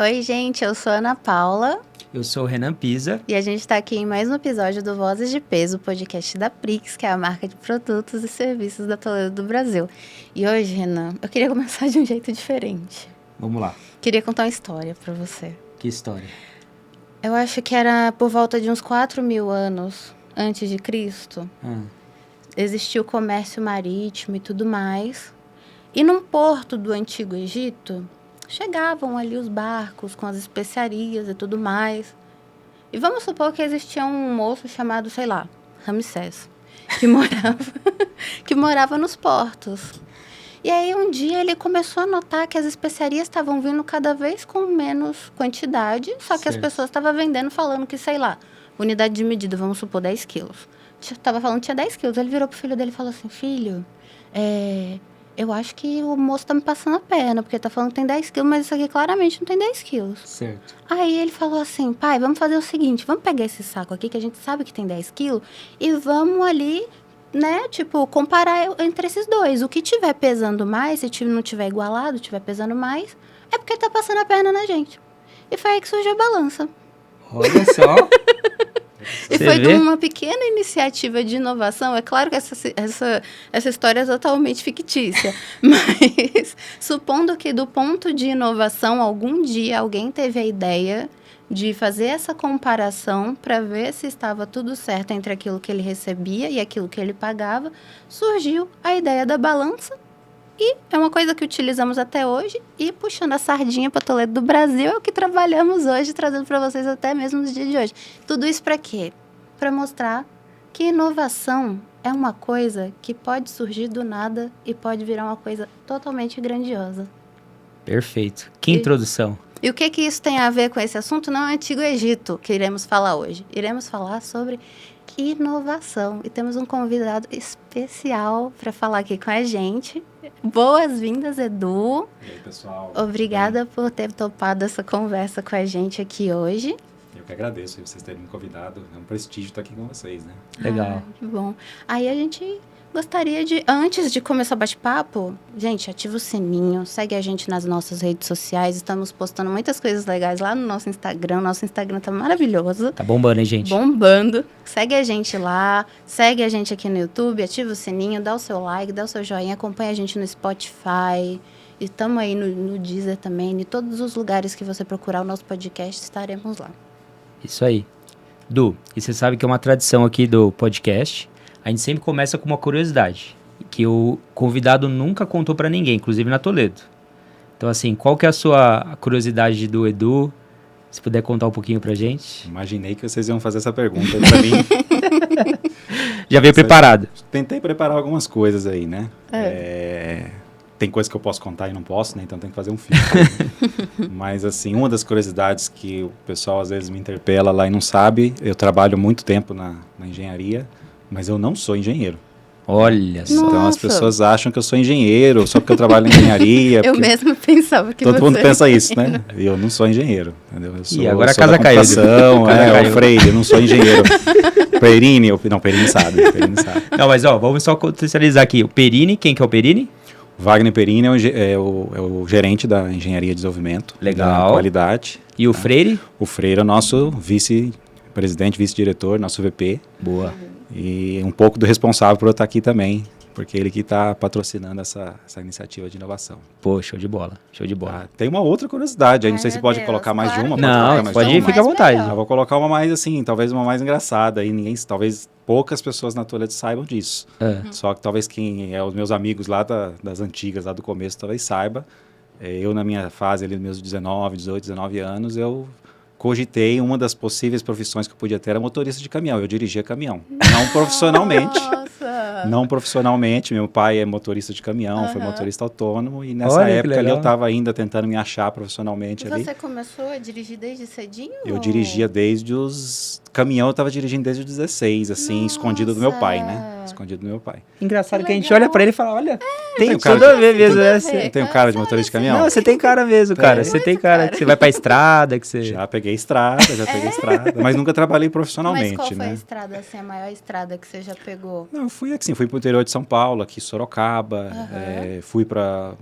Oi, gente, eu sou a Ana Paula. Eu sou o Renan Pisa. E a gente está aqui em mais um episódio do Vozes de Peso, podcast da Prix, que é a marca de produtos e serviços da Toledo do Brasil. E hoje, Renan, eu queria começar de um jeito diferente. Vamos lá. Queria contar uma história para você. Que história? Eu acho que era por volta de uns 4.000 anos antes de Cristo. Existia o comércio marítimo e tudo mais. E num porto do Antigo Egito, chegavam ali os barcos com as especiarias e tudo mais. E vamos supor que existia um moço chamado, sei lá, Ramsés, que morava nos portos. E aí um dia ele começou a notar que as especiarias estavam vindo cada vez com menos quantidade, só que as pessoas estavam vendendo falando que, sei lá, unidade de medida, vamos supor, 10 quilos. Estava falando que tinha 10 quilos. Ele virou pro filho dele e falou assim, filho, eu acho que o moço tá me passando a perna, porque tá falando que tem 10 quilos, mas isso aqui claramente não tem 10 quilos. Certo. Aí ele falou assim, pai, vamos fazer o seguinte, vamos pegar esse saco aqui, que a gente sabe que tem 10 quilos, e vamos ali, né, tipo, comparar entre esses dois. O que tiver pesando mais, se não tiver igualado, tiver pesando mais, é porque tá passando a perna na gente. E foi aí que surgiu a balança. Olha só. E foi de uma pequena iniciativa de inovação. É claro que essa história é totalmente fictícia, mas supondo que do ponto de inovação, algum dia alguém teve a ideia de fazer essa comparação para ver se estava tudo certo entre aquilo que ele recebia e aquilo que ele pagava, surgiu a ideia da balança. E é uma coisa que utilizamos até hoje. E puxando a sardinha para Toledo do Brasil, é o que trabalhamos hoje, trazendo para vocês até mesmo nos dias de hoje. Tudo isso para quê? Para mostrar que inovação é uma coisa que pode surgir do nada e pode virar uma coisa totalmente grandiosa. Perfeito. Que introdução. E o que isso tem a ver com esse assunto? Não é o Antigo Egito que iremos falar hoje. Iremos falar sobre inovação. E temos um convidado especial para falar aqui com a gente. Boas-vindas, Edu. E aí, pessoal? Obrigada por ter topado essa conversa com a gente aqui hoje. Eu que agradeço vocês terem me convidado. É um prestígio estar aqui com vocês, né? Legal. Que bom. Aí a gente gostaria de, antes de começar o bate-papo, gente, ativa o sininho, segue a gente nas nossas redes sociais. Estamos postando muitas coisas legais lá no nosso Instagram. Nosso Instagram tá maravilhoso. Tá bombando, hein, gente? Bombando. Segue a gente lá, segue a gente aqui no YouTube, ativa o sininho, dá o seu like, dá o seu joinha, acompanha a gente no Spotify. E estamos aí no Deezer também. Em todos os lugares que você procurar o nosso podcast, estaremos lá. Isso aí. Du, e você sabe que é uma tradição aqui do podcast. A gente sempre começa com uma curiosidade, que o convidado nunca contou pra ninguém, inclusive na Toledo. Então, assim, qual que é a sua curiosidade do Edu? Se puder contar um pouquinho pra gente. Imaginei que vocês iam fazer essa pergunta pra mim. Já veio preparado. Tentei preparar algumas coisas aí, né? Tem coisas que eu posso contar e não posso, né? Então tem que fazer um filtro. Mas, assim, uma das curiosidades que o pessoal às vezes me interpela lá e não sabe, eu trabalho muito tempo na engenharia, mas eu não sou engenheiro. Olha só. Então as pessoas acham que eu sou engenheiro só porque eu trabalho na engenharia. Eu mesmo pensava que todo você mundo pensa isso, né? E eu não sou engenheiro, entendeu? Eu sou, e agora a sou casa caiu. O Freire, eu não sou engenheiro. Perini sabe. Não, mas ó, vamos só contextualizar aqui. O Perini, quem que é o Perini? Wagner Perini é o gerente da engenharia de desenvolvimento. Legal. Da qualidade. E o Freire? O Freire é o nosso vice-presidente, vice-diretor, nosso VP. Boa. E um pouco do responsável por eu estar aqui também, porque ele que está patrocinando essa iniciativa de inovação. Pô, show de bola. Tem uma outra curiosidade aí, não sei se pode colocar mais de uma. Não, pode ir, fica à vontade. Eu vou colocar uma mais assim, talvez uma mais engraçada. Aí talvez poucas pessoas na Toledo saibam disso. Só que talvez quem é os meus amigos lá das antigas, lá do começo, talvez saiba. Eu na minha fase ali, meus 18, 19 anos, eu cogitei uma das possíveis profissões que eu podia ter era motorista de caminhão. Eu dirigia caminhão, não profissionalmente. Não profissionalmente, meu pai é motorista de caminhão, foi motorista autônomo e nessa época ali eu estava ainda tentando me achar profissionalmente ali. Você começou a dirigir desde cedinho? Eu dirigia desde os... Caminhão eu estava dirigindo desde os 16, assim, escondido do meu pai, né? Escondido do meu pai. Engraçado que a gente olha pra ele e fala, olha, tem cara tudo a ver mesmo, né? Você tem cara de motorista de caminhão? Não, você tem cara mesmo, cara. Você tem cara que você vai pra estrada, que você... Já peguei estrada, mas nunca trabalhei profissionalmente, mas qual foi né? a estrada, assim, a maior estrada que você já pegou? Não, eu fui assim, fui pro interior de São Paulo, aqui em Sorocaba, fui para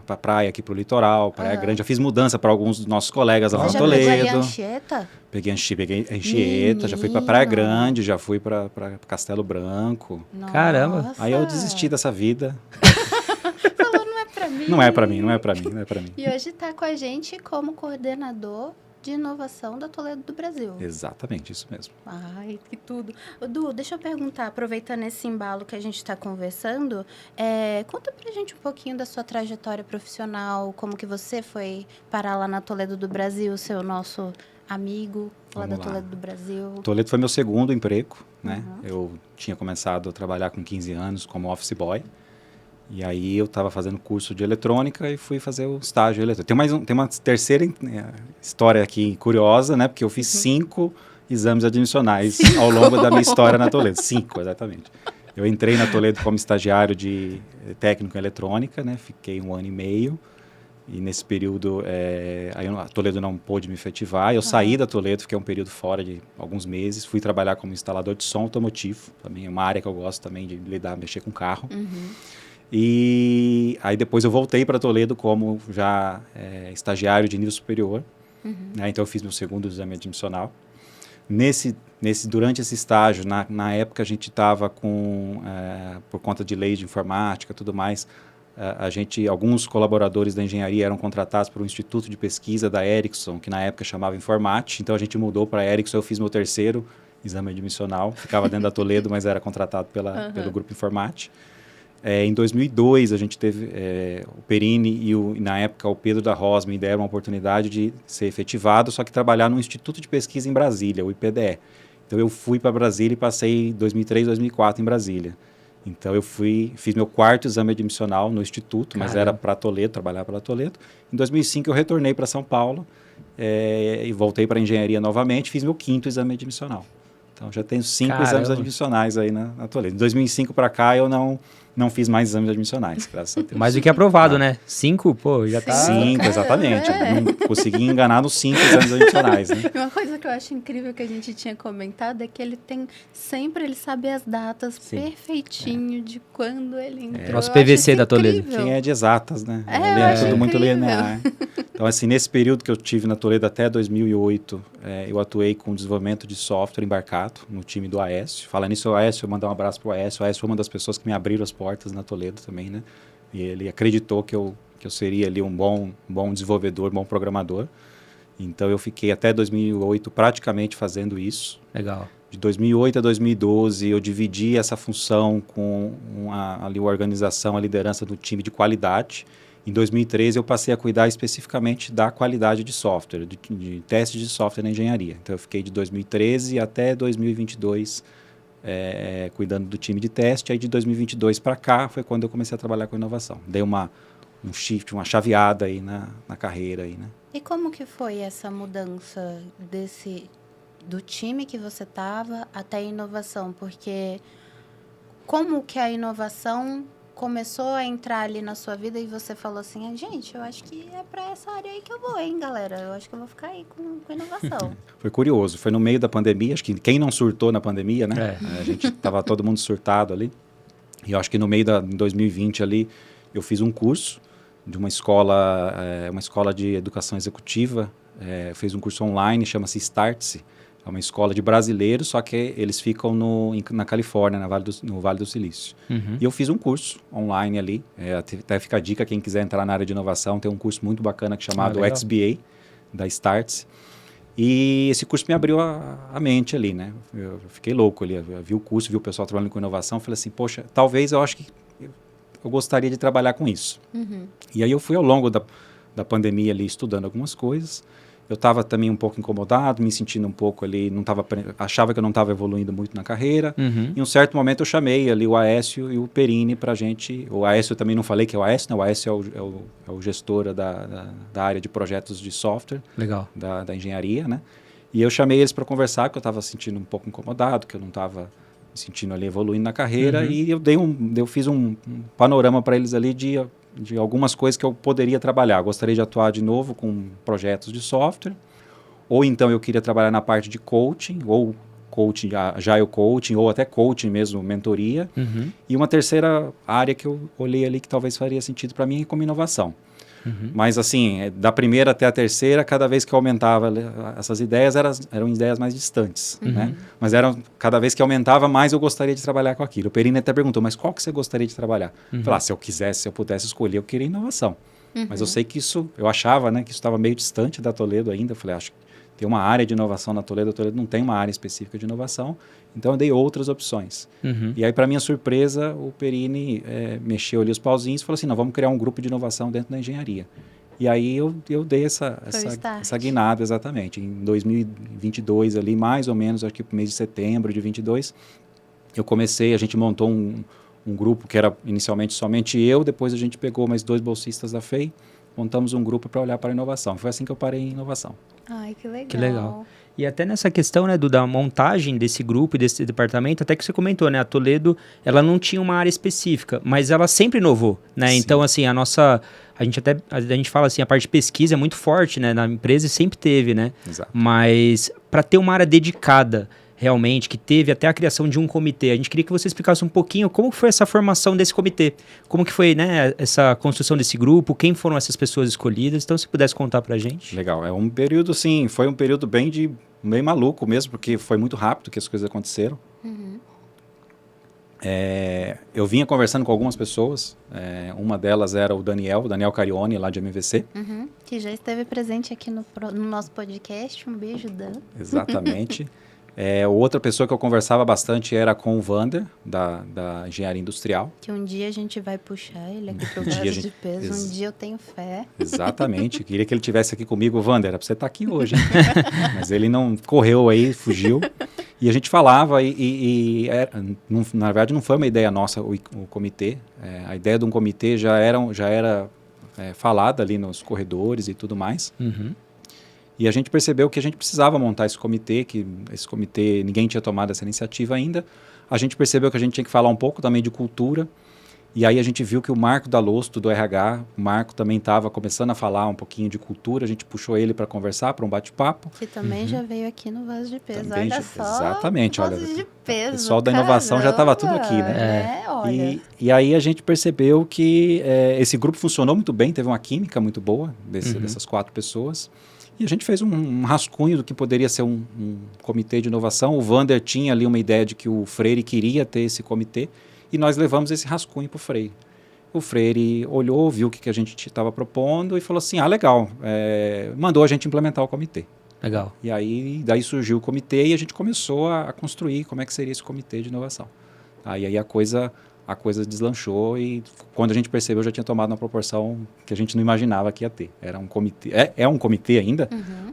para praia aqui, para o litoral, Praia Grande. Já fiz mudança para alguns dos nossos colegas lá no Toledo. Você já pegou a Anchieta? Peguei a Anchieta, já fui para Praia Grande, já fui para Castelo Branco. Nossa. Caramba! Aí eu desisti dessa vida. Falou, não é para mim. Não é para mim, não é para mim, não é para mim. E hoje está com a gente como coordenador de inovação da Toledo do Brasil. Exatamente, isso mesmo. Ai, que tudo. Du, deixa eu perguntar, aproveitando esse embalo que a gente está conversando, conta pra gente um pouquinho da sua trajetória profissional, como que você foi parar lá na Toledo do Brasil, ser o nosso amigo lá da Toledo do Brasil. Toledo foi meu segundo emprego, né? Eu tinha começado a trabalhar com 15 anos como office boy. E aí eu estava fazendo curso de eletrônica e fui fazer o estágio eletrônico. Tem uma terceira história aqui curiosa, né? Porque eu fiz 5 exames admissionais ao longo da minha história na Toledo. 5, exatamente. Eu entrei na Toledo como estagiário de técnico em eletrônica, né? Fiquei 1 ano e meio. E nesse período, a Toledo não pôde me efetivar. Eu saí da Toledo, fiquei um período fora de alguns meses. Fui trabalhar como instalador de som automotivo. Também é uma área que eu gosto também de mexer com carro. E aí depois eu voltei para Toledo como já estagiário de nível superior. Né? Então eu fiz meu segundo exame admissional. Durante esse estágio, na época a gente estava com, por conta de lei de informática e tudo mais, alguns colaboradores da engenharia eram contratados por um instituto de pesquisa da Ericsson, que na época chamava Informate. Então a gente mudou para a Ericsson, eu fiz meu terceiro exame admissional, ficava dentro da Toledo, mas era contratado pelo grupo Informate. Em 2002, a gente teve o Perini e na época o Pedro da Rosa me deram uma oportunidade de ser efetivado, só que trabalhar no Instituto de Pesquisa em Brasília, o IPDE. Então eu fui para Brasília e passei 2003, 2004 em Brasília. Então eu fiz meu 4º exame admissional no Instituto, mas era para Toledo, trabalhar para Toledo. Em 2005 eu retornei para São Paulo e voltei para a engenharia novamente, fiz meu 5º exame admissional. Então já tenho 5 exames admissionais aí na Toledo. De 2005 para cá eu não fiz mais exames admissionais, graças a Deus. Mais do que aprovado, né? 5, pô, já tá... 5, exatamente. Não consegui enganar nos 5 exames admissionais, né? Uma coisa que eu acho incrível que a gente tinha comentado é que ele sabe as datas perfeitinho de quando ele entrou. Nosso PVC da Toledo. Quem é de exatas, né? É tudo muito linear. Então, assim, nesse período que eu tive na Toledo até 2008, eu atuei com desenvolvimento de software embarcado no time do Aécio. Falando nisso, o Aécio, eu mandar um abraço pro Aécio. O Aécio foi uma das pessoas que me abriram as portas na Toledo também, né? E ele acreditou que eu seria ali um bom desenvolvedor, bom programador. Então, eu fiquei até 2008 praticamente fazendo isso. Legal. De 2008 a 2012, eu dividi essa função com a organização, a liderança do time de qualidade. Em 2013, eu passei a cuidar especificamente da qualidade de software, de testes de software na engenharia. Então, eu fiquei de 2013 até 2022 cuidando do time de teste. Aí, de 2022 para cá, foi quando eu comecei a trabalhar com inovação. Dei um shift, uma chaveada aí na carreira. Aí, né? E como que foi essa mudança do time que você estava até a inovação? Porque como que a inovação começou a entrar ali na sua vida e você falou assim, gente, eu acho que é para essa área aí que eu vou, hein, galera? Eu acho que eu vou ficar aí com inovação. Foi curioso, foi no meio da pandemia, acho que quem não surtou na pandemia, né? A gente tava todo mundo surtado ali. E eu acho que no meio em 2020 ali, eu fiz um curso de uma escola de educação executiva, fiz um curso online, chama-se Startse. É uma escola de brasileiros, só que eles ficam na Califórnia, no Vale do Silício. E eu fiz um curso online ali, até fica a dica, quem quiser entrar na área de inovação, tem um curso muito bacana chamado XBA, da Startse. E esse curso me abriu a mente ali, né? Eu fiquei louco ali, eu vi o curso, vi o pessoal trabalhando com inovação, falei assim, poxa, talvez eu acho que eu gostaria de trabalhar com isso. E aí eu fui ao longo da pandemia ali estudando algumas coisas. Eu estava também um pouco incomodado, me sentindo um pouco ali, achava que eu não estava evoluindo muito na carreira. Em um certo momento eu chamei ali o Aécio e o Perini para a gente... O Aécio eu também não falei que é o Aécio, né? O Aécio é o gestor da área de projetos de software. Legal. Da engenharia, né? E eu chamei eles para conversar, porque eu estava sentindo um pouco incomodado, que eu não estava me sentindo ali evoluindo na carreira. E eu fiz um panorama para eles ali de algumas coisas que eu poderia trabalhar. Eu gostaria de atuar de novo com projetos de software, ou então eu queria trabalhar na parte de coaching, ou coaching, agile coaching, ou até coaching mesmo, mentoria. E uma terceira área que eu olhei ali que talvez faria sentido para mim é como inovação. Mas assim, da primeira até a terceira, cada vez que eu aumentava essas ideias, eram ideias mais distantes, né? Mas cada vez que aumentava, mais eu gostaria de trabalhar com aquilo. O Perini até perguntou, mas qual que você gostaria de trabalhar? Eu falei, se eu pudesse escolher, eu queria inovação. Mas eu sei que eu achava, né, que isso estava meio distante da Toledo ainda. Eu falei, acho que tem uma área de inovação na Toledo, a Toledo não tem uma área específica de inovação, então eu dei outras opções. E aí, para minha surpresa, o Perini mexeu ali os pauzinhos e falou assim, não, vamos criar um grupo de inovação dentro da engenharia. E aí eu dei essa guinada, exatamente. Em 2022, ali, mais ou menos, acho que no mês de setembro de 22, a gente montou um grupo que era inicialmente somente eu, depois a gente pegou mais 2 bolsistas da FEI, montamos um grupo para olhar para a inovação. Foi assim que eu parei em inovação. Ai, que legal. Que legal. E até nessa questão, né, da montagem desse grupo e desse departamento, até que você comentou, né, a Toledo, ela não tinha uma área específica, mas ela sempre inovou, né? Sim. Então, assim, a gente fala assim, a parte de pesquisa é muito forte, né, na empresa e sempre teve, né? Exato. Mas para ter uma área dedicada, realmente, que teve até a criação de um comitê. A gente queria que você explicasse um pouquinho como foi essa formação desse comitê, como que foi, né, essa construção desse grupo, quem foram essas pessoas escolhidas. Então, se pudesse contar pra gente. Legal, é um período, sim, foi um período bem maluco mesmo, porque foi muito rápido que as coisas aconteceram. Eu vinha conversando com algumas pessoas, uma delas era o Daniel Carione, lá de MVC. Que já esteve presente aqui no nosso podcast. Um beijo, Dan. Exatamente. Outra pessoa que eu conversava bastante era com o Vander, da Engenharia Industrial. Que um dia a gente vai puxar ele aqui para o Vaso de Peso. Um dia eu tenho fé. Exatamente. Queria que ele estivesse aqui comigo. Vander, era para você estar aqui hoje. Mas ele não correu aí, fugiu. E a gente falava na verdade não foi uma ideia nossa o comitê. A ideia de um comitê já era falada ali nos corredores e tudo mais. E a gente percebeu que a gente precisava montar esse comitê, ninguém tinha tomado essa iniciativa ainda. A gente percebeu que a gente tinha que falar um pouco também de cultura. E aí a gente viu que o Marco Dalosto, do RH, o Marco também estava começando a falar um pouquinho de cultura. A gente puxou ele para conversar, para um bate-papo. Que também já veio aqui no Vaso de Peso. Também olha só. Exatamente. Vaso de Peso. O pessoal da inovação já estava tudo aqui, né? Olha. E aí a gente percebeu que esse grupo funcionou muito bem, teve uma química muito boa dessas 4 pessoas. E a gente fez um rascunho do que poderia ser um comitê de inovação. O Vander tinha ali uma ideia de que o Freire queria ter esse comitê e nós levamos esse rascunho para o Freire. O Freire olhou, viu o que a gente estava propondo e falou assim, legal, mandou a gente implementar o comitê. Legal. E aí daí surgiu o comitê e a gente começou a construir como é que seria esse comitê de inovação. Aí a coisa deslanchou e quando a gente percebeu já tinha tomado uma proporção que a gente não imaginava que ia ter. Era um comitê, é um comitê ainda,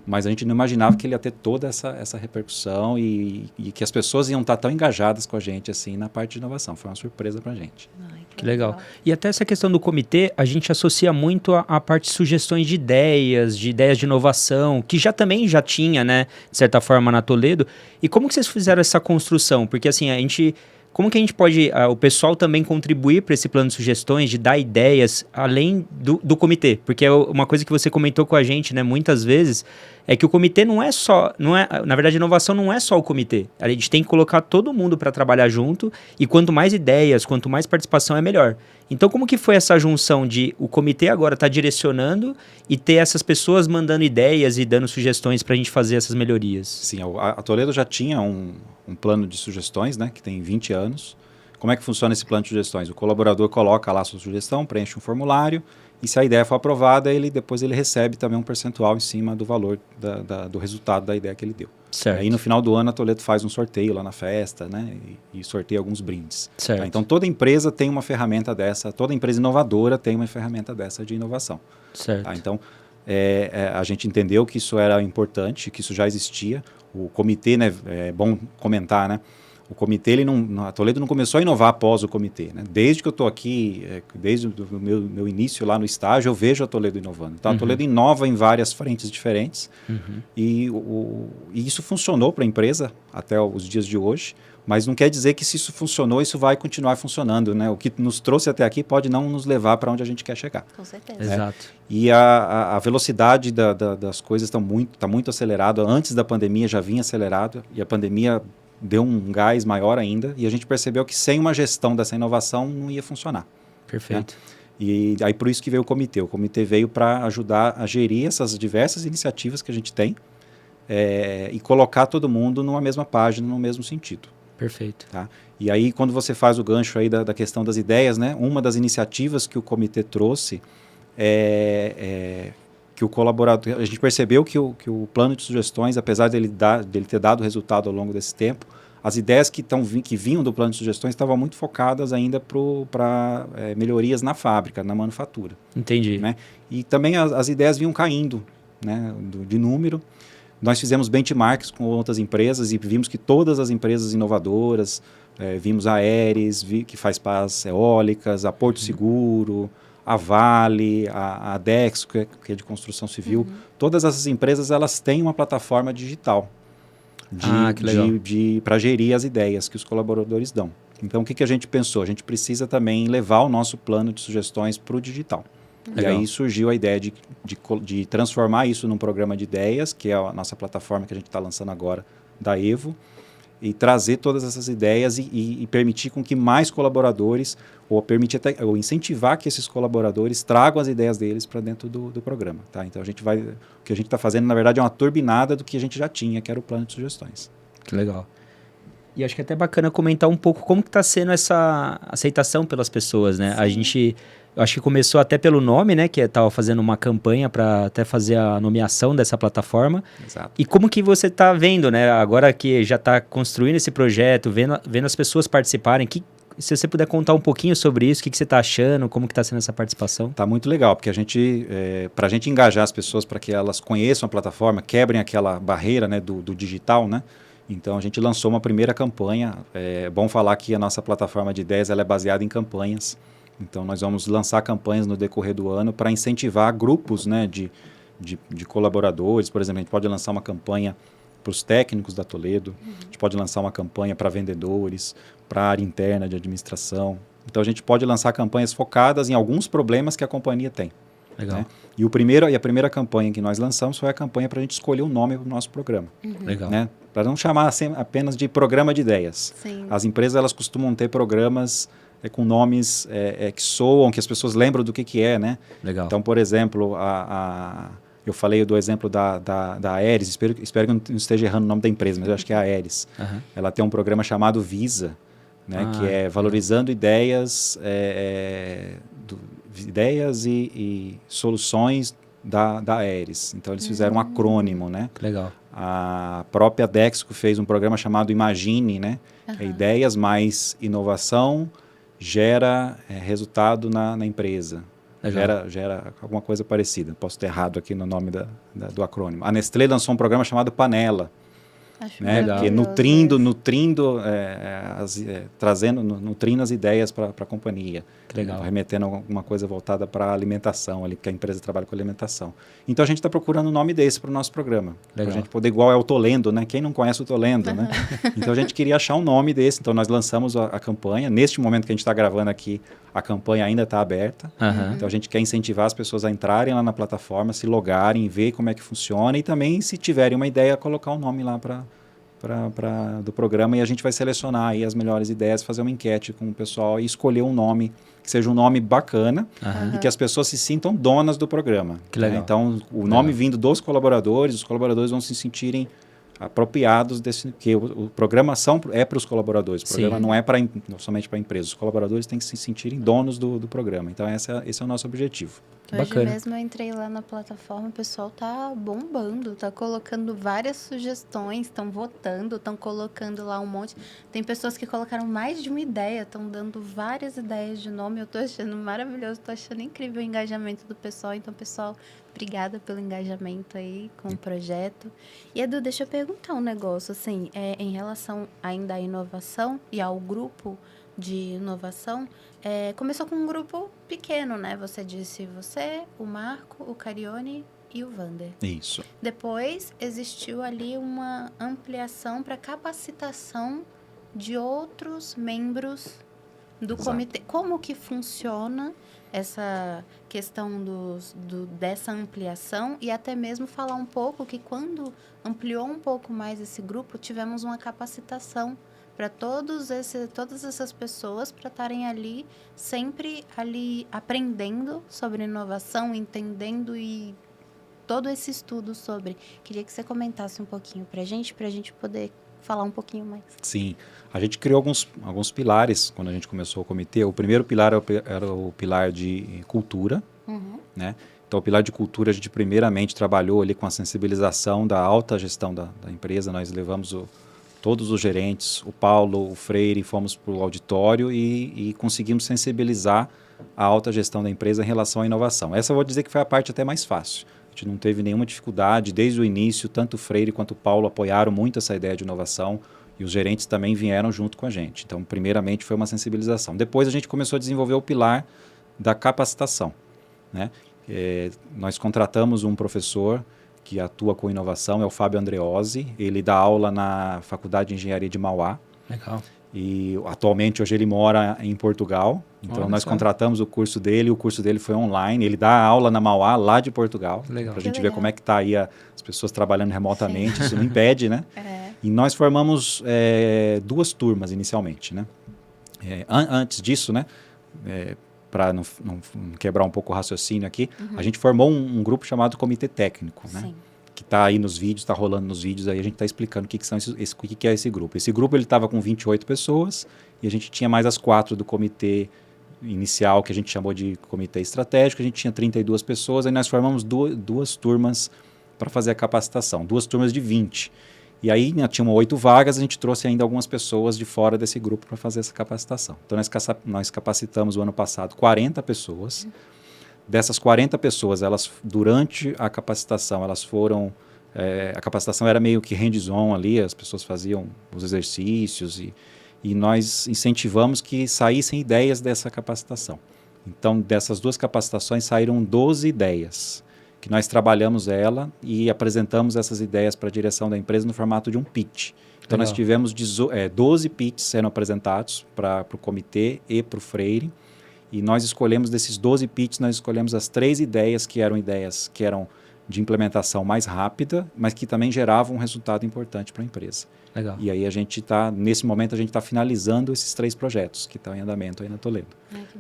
mas a gente não imaginava que ele ia ter toda essa repercussão e que as pessoas iam estar tão engajadas com a gente assim na parte de inovação. Foi uma surpresa pra gente. Que legal. E até essa questão do comitê, a gente associa muito a parte de sugestões de ideias de inovação, que também já tinha, né, de certa forma na Toledo. E como que vocês fizeram essa construção? Porque assim, como que a gente pode, o pessoal também contribuir para esse plano de sugestões, de dar ideias além do comitê? Porque uma coisa que você comentou com a gente, né, muitas vezes, é que o comitê na verdade, a inovação não é só o comitê. A gente tem que colocar todo mundo para trabalhar junto e quanto mais ideias, quanto mais participação é melhor. Então, como que foi essa junção de o comitê agora estar direcionando e ter essas pessoas mandando ideias e dando sugestões para a gente fazer essas melhorias? Sim, a Toledo já tinha um plano de sugestões, né, que tem 20 anos. Como é que funciona esse plano de sugestões? O colaborador coloca lá a sua sugestão, preenche um formulário e se a ideia for aprovada, depois ele recebe também um percentual em cima do valor do resultado da ideia que ele deu. Certo. Aí no final do ano a Toledo faz um sorteio lá na festa, né, e sorteia alguns brindes. Certo. Tá? Então toda empresa tem uma ferramenta dessa, toda empresa inovadora tem uma ferramenta dessa de inovação. Certo. Tá? Então a gente entendeu que isso era importante, que isso já existia. O comitê, né, é bom comentar, né? O comitê, a Toledo não começou a inovar após o comitê, né? Desde que eu estou aqui, desde o meu início lá no estágio, eu vejo a Toledo inovando. Então, a Toledo inova em várias frentes diferentes e isso funcionou para a empresa até os dias de hoje, mas não quer dizer que se isso funcionou, isso vai continuar funcionando, né? O que nos trouxe até aqui pode não nos levar para onde a gente quer chegar. Com certeza. Né? Exato. E a velocidade das coisas está muito acelerada. Antes da pandemia já vinha acelerado e a pandemia deu um gás maior ainda, e a gente percebeu que sem uma gestão dessa inovação não ia funcionar. Perfeito. Né? E aí por isso que veio o comitê. O comitê veio para ajudar a gerir essas diversas iniciativas que a gente tem e colocar todo mundo numa mesma página, no mesmo sentido. Perfeito. Tá? E aí, quando você faz o gancho aí da questão das ideias, né, uma das iniciativas que o comitê trouxe que o colaborador... A gente percebeu que o plano de sugestões, apesar dele ter dado resultado ao longo desse tempo, as ideias que vinham do plano de sugestões estavam muito focadas ainda para melhorias na fábrica, na manufatura. Entendi. Né? E também as ideias vinham caindo, né, de número. Nós fizemos benchmarks com outras empresas e vimos que todas as empresas inovadoras, vimos a Aeres, que faz pás eólicas, a Porto Seguro, a Vale, a Dexco, que é de construção civil, todas essas empresas elas têm uma plataforma digital para gerir as ideias que os colaboradores dão. Então, o que a gente pensou? A gente precisa também levar o nosso plano de sugestões para o digital. Legal. E aí surgiu a ideia de transformar isso num programa de ideias, que é a nossa plataforma que a gente está lançando agora, da Evo, e trazer todas essas ideias e permitir com que mais colaboradores, ou incentivar que esses colaboradores tragam as ideias deles para dentro do programa. Tá? Então, o que a gente está fazendo, na verdade, é uma turbinada do que a gente já tinha, que era o plano de sugestões. Que legal. E acho que é até bacana comentar um pouco como que está sendo essa aceitação pelas pessoas, né? Eu acho que começou até pelo nome, né? Que estava fazendo uma campanha para até fazer a nomeação dessa plataforma. Exato. E como que você está vendo, né? Agora que já está construindo esse projeto, vendo as pessoas participarem, se você puder contar um pouquinho sobre isso, o que você está achando, como que está sendo essa participação? Está muito legal, porque para a gente engajar as pessoas para que elas conheçam a plataforma, quebrem aquela barreira, né, do digital, né? Então, a gente lançou uma primeira campanha. É bom falar que a nossa plataforma de ideias ela é baseada em campanhas. Então, nós vamos lançar campanhas no decorrer do ano para incentivar grupos, né, de colaboradores. Por exemplo, a gente pode lançar uma campanha para os técnicos da Toledo, a gente pode lançar uma campanha para vendedores, para a área interna de administração. Então, a gente pode lançar campanhas focadas em alguns problemas que a companhia tem. Legal. Né? E a primeira campanha que nós lançamos foi a campanha para a gente escolher um nome para o nosso programa. Legal. Né? Para não chamar apenas de programa de ideias. Sim. As empresas elas costumam ter programas com nomes que soam, que as pessoas lembram do que é, né? Legal. Então, por exemplo, eu falei do exemplo da Aeres, espero que eu não esteja errando o nome da empresa, mas eu acho que é a Aeres. Ela tem um programa chamado Visa, né? Que é valorizando ideias, ideias e soluções da Aeres. Então, eles fizeram um acrônimo, né? Legal. A própria Dexco fez um programa chamado Imagine, né? Ideias mais inovação gera resultado na empresa. Gera alguma coisa parecida. Posso ter errado aqui no nome do acrônimo. A Nestlé lançou um programa chamado Panela. Né? Que nutrindo as ideias para a companhia. Legal. Remetendo alguma coisa voltada para a alimentação, ali, porque a empresa trabalha com alimentação. Então, a gente está procurando um nome desse para o nosso programa. Para a gente poder, igual é o Tolendo, né? Quem não conhece o Tolendo, né? Então, a gente queria achar um nome desse. Então, nós lançamos a campanha. Neste momento que a gente está gravando aqui, a campanha ainda está aberta. Então, a gente quer incentivar as pessoas a entrarem lá na plataforma, se logarem, ver como é que funciona e também, se tiverem uma ideia, colocar um nome lá do programa, e a gente vai selecionar aí as melhores ideias, fazer uma enquete com o pessoal e escolher um nome que seja um nome bacana e que as pessoas se sintam donas do programa. Que legal. Né? Então, o nome vindo dos colaboradores, os colaboradores vão se sentirem apropriados que o programa é para os colaboradores. O programa não é somente para empresas. Os colaboradores têm que se sentirem donos do programa. Então, esse é o nosso objetivo. Hoje mesmo eu entrei lá na plataforma, o pessoal tá bombando, tá colocando várias sugestões, estão votando, estão colocando lá um monte. Tem pessoas que colocaram mais de uma ideia, estão dando várias ideias de nome. Eu tô achando maravilhoso, tô achando incrível o engajamento do pessoal. Então, pessoal, obrigada pelo engajamento aí com o projeto. E, Edu, deixa eu perguntar um negócio, assim, em relação ainda à inovação e ao grupo de inovação, começou com um grupo pequeno, né? Você disse o Marco, o Carione e o Vander. Isso. Depois, existiu ali uma ampliação para capacitação de outros membros do comitê. Como que funciona essa questão dessa ampliação e até mesmo falar um pouco que quando ampliou um pouco mais esse grupo, tivemos uma capacitação para todas essas pessoas para estarem ali, sempre ali aprendendo sobre inovação, entendendo e todo esse estudo sobre. Queria que você comentasse um pouquinho para a gente poder falar um pouquinho mais. Sim, a gente criou alguns pilares quando a gente começou o comitê. O primeiro pilar era o pilar de cultura, né? Então, o pilar de cultura, a gente primeiramente trabalhou ali com a sensibilização da alta gestão da empresa. Nós levamos todos os gerentes, o Paulo, o Freire, fomos para o auditório e conseguimos sensibilizar a alta gestão da empresa em relação à inovação. Essa eu vou dizer que foi a parte até mais fácil. A gente não teve nenhuma dificuldade, desde o início, tanto o Freire quanto o Paulo apoiaram muito essa ideia de inovação e os gerentes também vieram junto com a gente. Então, primeiramente, foi uma sensibilização. Depois, a gente começou a desenvolver o pilar da capacitação, né? Nós contratamos um professor que atua com inovação, é o Fábio Andreozzi. Ele dá aula na Faculdade de Engenharia de Mauá. Legal. E atualmente, hoje ele mora em Portugal. Então, nós contratamos o curso dele foi online. Ele dá aula na Mauá, lá de Portugal. Para a gente ver como é que está aí as pessoas trabalhando remotamente. Sim. Isso não impede, né? E nós formamos 2 turmas inicialmente, né? Antes disso, né? Para não quebrar um pouco o raciocínio aqui, a gente formou um grupo chamado Comitê Técnico, né? Sim. Que está aí nos vídeos, está rolando nos vídeos, aí a gente está explicando o que é esse grupo. Esse grupo estava com 28 pessoas e a gente tinha mais as 4 do comitê inicial, que a gente chamou de comitê estratégico, a gente tinha 32 pessoas, aí nós formamos duas turmas para fazer a capacitação, 2 turmas de 20. E aí tinham 8 vagas, a gente trouxe ainda algumas pessoas de fora desse grupo para fazer essa capacitação. Então nós capacitamos o ano passado 40 pessoas. Dessas 40 pessoas, elas durante a capacitação, elas foram... a capacitação era meio que hands-on ali, as pessoas faziam os exercícios e nós incentivamos que saíssem ideias dessa capacitação. Então, dessas 2 capacitações saíram 12 ideias, que nós trabalhamos ela e apresentamos essas ideias para a direção da empresa no formato de um pitch. Então, nós tivemos 12 pitches sendo apresentados para o comitê e para o Freire. E nós escolhemos, desses 12 pitches, nós escolhemos as 3 ideias que eram de implementação mais rápida, mas que também geravam um resultado importante para a empresa. Legal. E aí nesse momento, a gente está finalizando esses 3 projetos que estão em andamento aí na Toledo.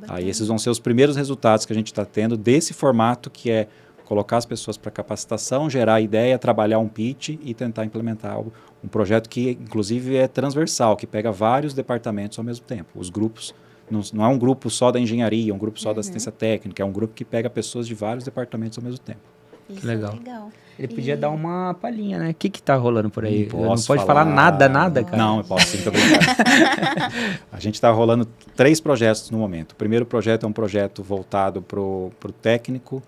Aí esses vão ser os primeiros resultados que a gente está tendo desse formato, que é colocar as pessoas para capacitação, gerar ideia, trabalhar um pitch e tentar implementar um projeto que, inclusive, é transversal, que pega vários departamentos ao mesmo tempo. Os grupos... Não é um grupo só da engenharia, um grupo só da assistência técnica, é um grupo que pega pessoas de vários departamentos ao mesmo tempo. Isso legal. É legal. Ele podia dar uma palhinha, né? O que tá rolando por aí? Não pode falar nada, cara? Não, eu posso sim, muito obrigado. A gente está rolando 3 projetos no momento. O primeiro projeto é um projeto voltado para o técnico,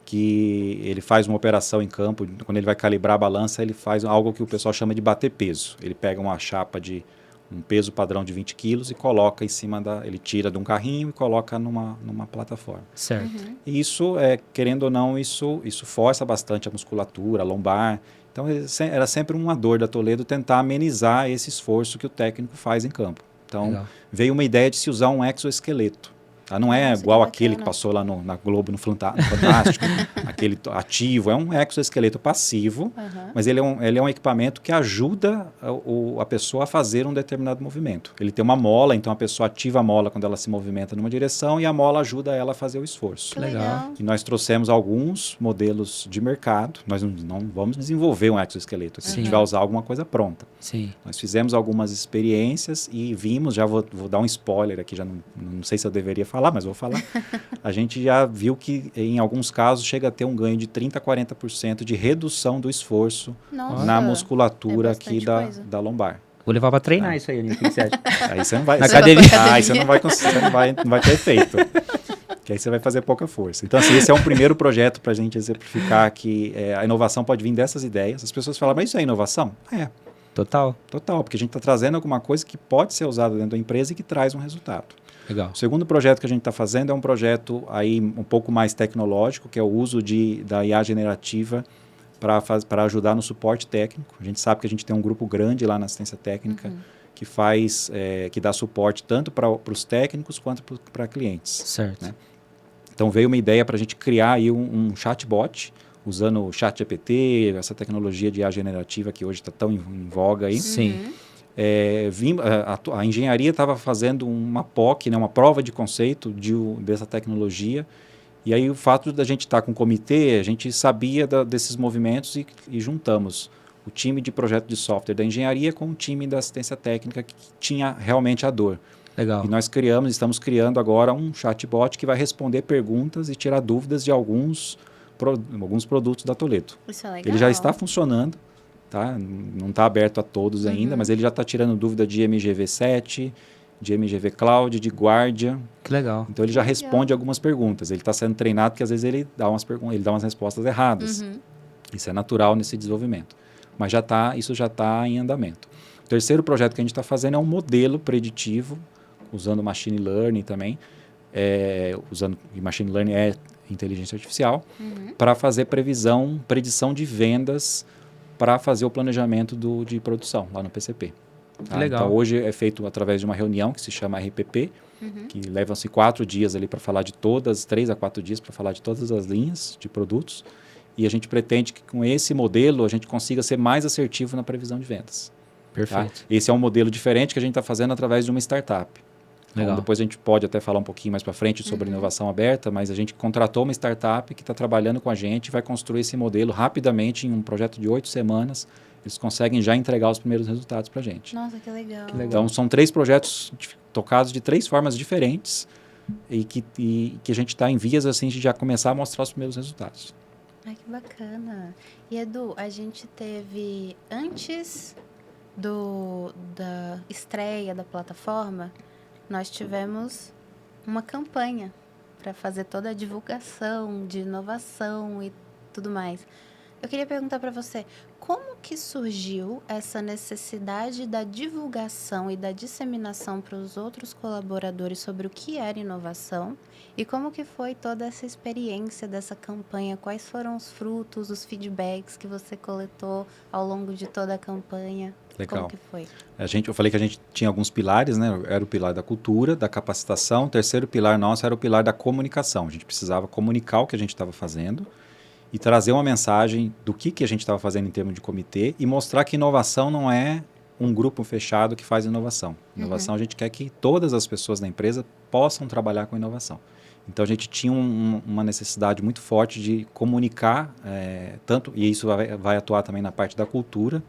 que ele faz uma operação em campo. Quando ele vai calibrar a balança, ele faz algo que o pessoal chama de bater peso. Ele pega uma chapa de um peso padrão de 20 quilos e coloca em cima ele tira de um carrinho e coloca numa plataforma. Certo. E isso, querendo ou não, isso força bastante a musculatura, a lombar. Então, era sempre uma dor da Toledo tentar amenizar esse esforço que o técnico faz em campo. Então, veio uma ideia de se usar um exoesqueleto. Não é igual aquele que passou lá na Globo, no Fantástico, aquele ativo, é um exoesqueleto passivo, mas ele é um equipamento que ajuda a pessoa a fazer um determinado movimento. Ele tem uma mola, então a pessoa ativa a mola quando ela se movimenta numa direção e a mola ajuda ela a fazer o esforço. Legal. E nós trouxemos alguns modelos de mercado, nós não vamos desenvolver um exoesqueleto, se a gente vai usar alguma coisa pronta. Sim. Nós fizemos algumas experiências e vimos, já vou dar um spoiler aqui, já não sei se eu deveria falar, mas vou falar. A gente já viu que, em alguns casos, chega a ter um ganho de 30% a 40% de redução do esforço na musculatura aqui da lombar. Vou levar para treinar isso aí, o que você acha? Aí você não vai... Na academia. Aí você não vai ter efeito. Que aí você vai fazer pouca força. Então, assim, esse é um primeiro projeto para a gente exemplificar que a inovação pode vir dessas ideias. As pessoas falam, mas isso é inovação? Total, porque a gente está trazendo alguma coisa que pode ser usada dentro da empresa e que traz um resultado. Legal. O segundo projeto que a gente está fazendo é um projeto aí um pouco mais tecnológico, que é o uso da IA generativa para ajudar no suporte técnico. A gente sabe que a gente tem um grupo grande lá na assistência técnica que dá suporte tanto para os técnicos quanto para clientes. Certo. Né? Então veio uma ideia para a gente criar aí um chatbot, usando o ChatGPT, essa tecnologia de IA generativa que hoje está tão em voga aí. Sim. A engenharia estava fazendo uma POC, né, uma prova de conceito dessa tecnologia, e aí o fato da gente estar com o comitê, a gente sabia desses movimentos e juntamos o time de projeto de software da engenharia com o time da assistência técnica que tinha realmente a dor. Legal. E nós estamos criando agora um chatbot que vai responder perguntas e tirar dúvidas de alguns produtos da Toledo. Isso é legal. Ele já está funcionando, tá? Não está aberto a todos ainda, mas ele já está tirando dúvida de MGV7, de MGV Cloud, de Guardia. Que legal. Então ele já responde algumas perguntas. Ele está sendo treinado porque às vezes ele dá umas respostas erradas. Isso é natural nesse desenvolvimento. Mas isso já está em andamento. O terceiro projeto que a gente está fazendo é um modelo preditivo, usando machine learning também. Machine learning é inteligência artificial, para fazer predição de vendas, para fazer o planejamento de produção lá no PCP. Tá? Legal. Então hoje é feito através de uma reunião que se chama RPP, que levam-se 4 dias ali para falar de 3 a 4 dias para falar de todas as linhas de produtos. E a gente pretende que com esse modelo a gente consiga ser mais assertivo na previsão de vendas. Perfeito. Tá? Esse é um modelo diferente que a gente está fazendo através de uma startup. Então, depois a gente pode até falar um pouquinho mais para frente sobre inovação aberta, mas a gente contratou uma startup que está trabalhando com a gente e vai construir esse modelo rapidamente em um projeto de 8 semanas. Eles conseguem já entregar os primeiros resultados para a gente. Nossa, que legal. Então, são 3 projetos tocados de 3 formas diferentes e que a gente está em vias assim, de já começar a mostrar os primeiros resultados. Ai, que bacana. E, Edu, a gente teve, antes da estreia da plataforma, nós tivemos uma campanha para fazer toda a divulgação de inovação e tudo mais. Eu queria perguntar para você, como que surgiu essa necessidade da divulgação e da disseminação para os outros colaboradores sobre o que era inovação? E como que foi toda essa experiência dessa campanha? Quais foram os frutos, os feedbacks que você coletou ao longo de toda a campanha? Legal. Como que foi? Eu falei que a gente tinha alguns pilares, né? Era o pilar da cultura, da capacitação. O terceiro pilar nosso era o pilar da comunicação. A gente precisava comunicar o que a gente estava fazendo e trazer uma mensagem do que a gente estava fazendo em termos de comitê e mostrar que inovação não é um grupo fechado que faz inovação. Inovação, a gente quer que todas as pessoas da empresa possam trabalhar com inovação. Então, a gente tinha uma necessidade muito forte de comunicar, e isso vai atuar também na parte da cultura,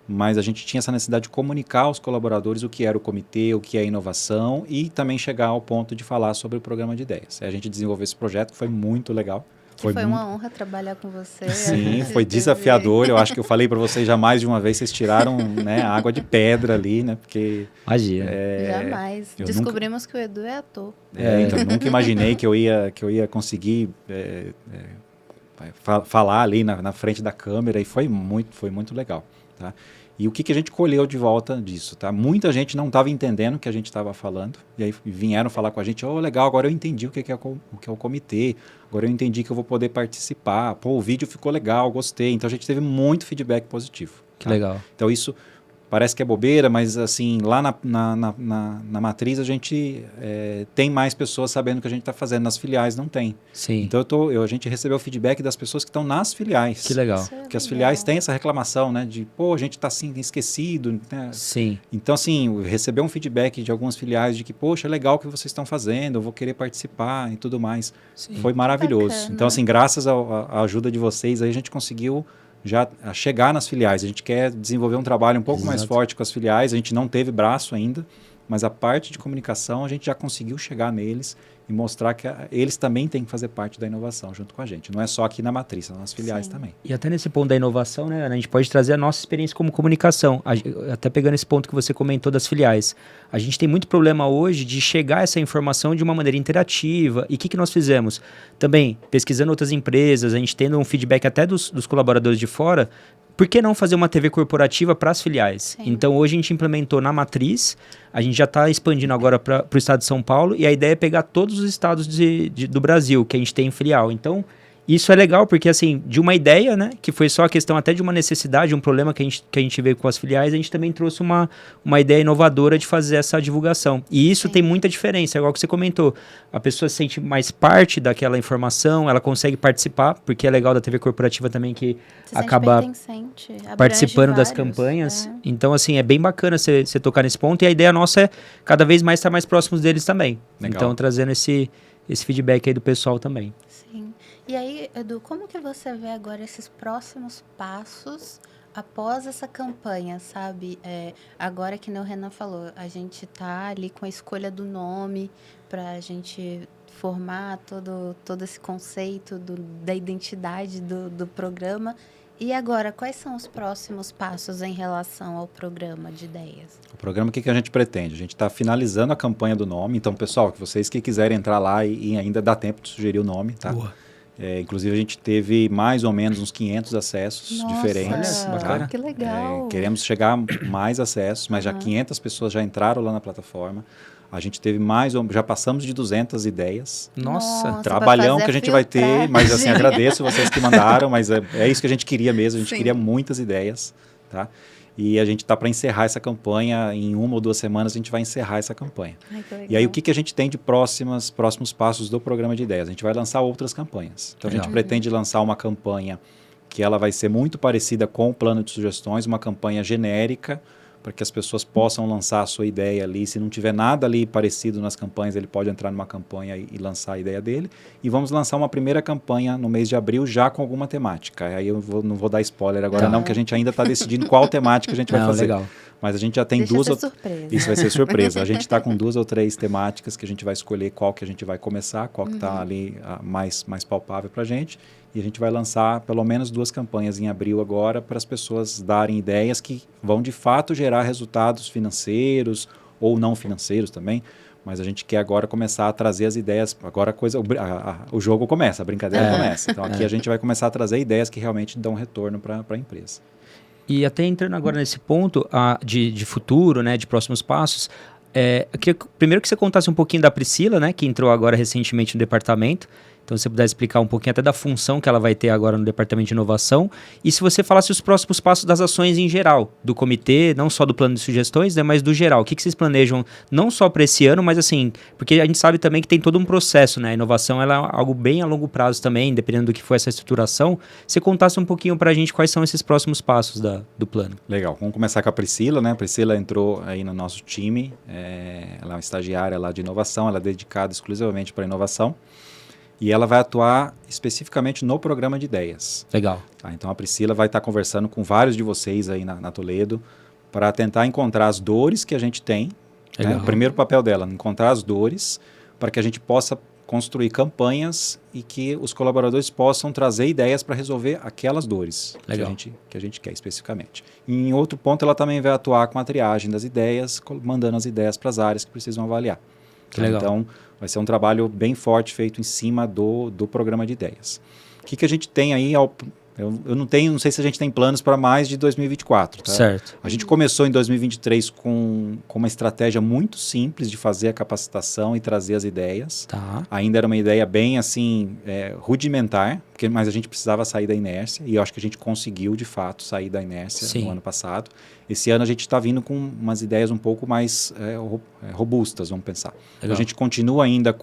mas a gente tinha essa necessidade de comunicar aos colaboradores o que era o comitê, o que é inovação e também chegar ao ponto de falar sobre o programa de ideias. A gente desenvolveu esse projeto, que foi muito legal. Foi uma honra trabalhar com você. Sim, foi desafiador. Eu acho que eu falei para vocês já mais de uma vez, vocês tiraram, né, água de pedra ali, né? Porque... Imagina. Jamais. Descobrimos que o Edu é ator. Então, eu nunca imaginei que eu ia conseguir falar ali na frente da câmera e foi muito legal. Tá? E o que a gente colheu de volta disso? Tá? Muita gente não estava entendendo o que a gente estava falando, e aí vieram falar com a gente, legal, agora eu entendi o que é o comitê, agora eu entendi que eu vou poder participar, o vídeo ficou legal, gostei. Então a gente teve muito feedback positivo. Que legal. Então isso parece que é bobeira, mas assim, lá na matriz a gente tem mais pessoas sabendo o que a gente está fazendo, nas filiais não tem. Sim. Então a gente recebeu feedback das pessoas que estão nas filiais. Que legal. Porque as filiais têm essa reclamação, né? De, a gente está assim, esquecido. Né? Sim. Então, assim, recebeu um feedback de algumas filiais de que, poxa, é legal o que vocês estão fazendo, eu vou querer participar e tudo mais. Sim. Foi maravilhoso. Bacana. Então, assim, graças à ajuda de vocês, aí a gente conseguiu já chegar nas filiais. A gente quer desenvolver um trabalho um pouco mais forte com as filiais. A gente não teve braço ainda, mas a parte de comunicação a gente já conseguiu chegar neles e mostrar que eles também têm que fazer parte da inovação junto com a gente. Não é só aqui na matriz, são nas filiais também. E até nesse ponto da inovação, né, Ana, a gente pode trazer a nossa experiência como comunicação. Até pegando esse ponto que você comentou das filiais. A gente tem muito problema hoje de chegar a essa informação de uma maneira interativa. E o que nós fizemos? Também, pesquisando outras empresas, a gente tendo um feedback até dos colaboradores de fora, por que não fazer uma TV corporativa para as filiais? Sim. Então, hoje a gente implementou na matriz, a gente já está expandindo agora para o estado de São Paulo, e a ideia é pegar todos os estados do Brasil que a gente tem em filial. Então, Isso é legal porque, assim, de uma ideia, né, que foi só a questão até de uma necessidade, um problema que a gente veio com as filiais, a gente também trouxe uma ideia inovadora de fazer essa divulgação. E isso tem muita diferença, igual que você comentou. A pessoa se sente mais parte daquela informação, ela consegue participar, porque é legal da TV corporativa também que acaba participando das campanhas. Então, assim, é bem bacana você tocar nesse ponto. E a ideia nossa é cada vez mais estar mais próximos deles também. Legal. Então, trazendo esse feedback aí do pessoal também. Sim. E aí, Edu, como que você vê agora esses próximos passos após essa campanha, sabe? Agora que o Renan falou, a gente tá ali com a escolha do nome para a gente formar todo esse conceito da identidade do programa. E agora, quais são os próximos passos em relação ao programa de ideias? O programa, o que a gente pretende? A gente está finalizando a campanha do nome. Então, pessoal, vocês que quiserem entrar lá e ainda dá tempo de sugerir o nome, tá? Boa. Inclusive, a gente teve mais ou menos uns 500 acessos diferentes. Olha, bacana. Que legal. Queremos chegar a mais acessos, mas já 500 pessoas já entraram lá na plataforma. A gente teve já passamos de 200 ideias. Nossa, trabalhão que a gente vai ter, mas assim, agradeço vocês que mandaram, mas é isso que a gente queria mesmo, a gente queria muitas ideias, tá? E a gente está para encerrar essa campanha, em 1 ou 2 semanas a gente vai encerrar essa campanha. E aí o que a gente tem de próximos passos do programa de ideias? A gente vai lançar outras campanhas. Então a gente pretende lançar uma campanha que ela vai ser muito parecida com o plano de sugestões, uma campanha genérica, para que as pessoas possam lançar a sua ideia ali. Se não tiver nada ali parecido nas campanhas, ele pode entrar numa campanha e lançar a ideia dele. E vamos lançar uma primeira campanha no mês de abril, já com alguma temática. Aí eu não vou dar spoiler agora não, porque a gente ainda está decidindo qual temática a gente vai fazer. Legal. Mas a gente já tem surpresa. Isso vai ser surpresa. A gente está com 2 ou 3 temáticas que a gente vai escolher qual que a gente vai começar, qual que está ali mais palpável para a gente. E a gente vai lançar pelo menos 2 campanhas em abril agora para as pessoas darem ideias que vão de fato gerar resultados financeiros ou não financeiros também. Mas a gente quer agora começar a trazer as ideias. Agora o jogo começa, a brincadeira começa. Então aqui a gente vai começar a trazer ideias que realmente dão retorno para a empresa. E até entrando agora nesse ponto de futuro, né, de próximos passos, eu queria primeiro que você contasse um pouquinho da Priscila, né, que entrou agora recentemente no departamento. Então, se você puder explicar um pouquinho até da função que ela vai ter agora no Departamento de Inovação. E se você falasse os próximos passos das ações em geral, do comitê, não só do plano de sugestões, né, mas do geral. O que vocês planejam, não só para esse ano, mas assim, porque a gente sabe também que tem todo um processo, né? A inovação ela é algo bem a longo prazo também, dependendo do que for essa estruturação. Se contasse um pouquinho para a gente quais são esses próximos passos do plano. Legal. Vamos começar com a Priscila, né? A Priscila entrou aí no nosso time. Ela é uma estagiária lá de inovação, ela é dedicada exclusivamente para inovação. E ela vai atuar especificamente no programa de ideias. Legal. Tá, então a Priscila vai estar conversando com vários de vocês aí na Toledo para tentar encontrar as dores que a gente tem. Né? O primeiro papel dela, encontrar as dores para que a gente possa construir campanhas e que os colaboradores possam trazer ideias para resolver aquelas dores que a gente quer especificamente. E em outro ponto, ela também vai atuar com a triagem das ideias, mandando as ideias para as áreas que precisam avaliar. Que legal. Então, vai ser um trabalho bem forte feito em cima do programa de ideias. O que a gente tem aí? Eu não sei se a gente tem planos para mais de 2024. Tá? Certo. A gente começou em 2023 com uma estratégia muito simples de fazer a capacitação e trazer as ideias. Tá. Ainda era uma ideia bem assim, rudimentar, mas a gente precisava sair da inércia e eu acho que a gente conseguiu de fato sair da inércia no ano passado. Esse ano a gente está vindo com umas ideias um pouco mais robustas, vamos pensar. Então, a gente continua ainda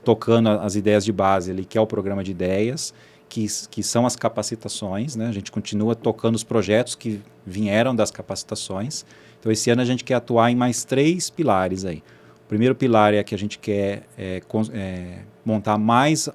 tocando as ideias de base ali, que é o programa de ideias, que são as capacitações, né? A gente continua tocando os projetos que vieram das capacitações. Então, esse ano a gente quer atuar em mais 3 pilares aí. O primeiro pilar é que a gente quer montar mais,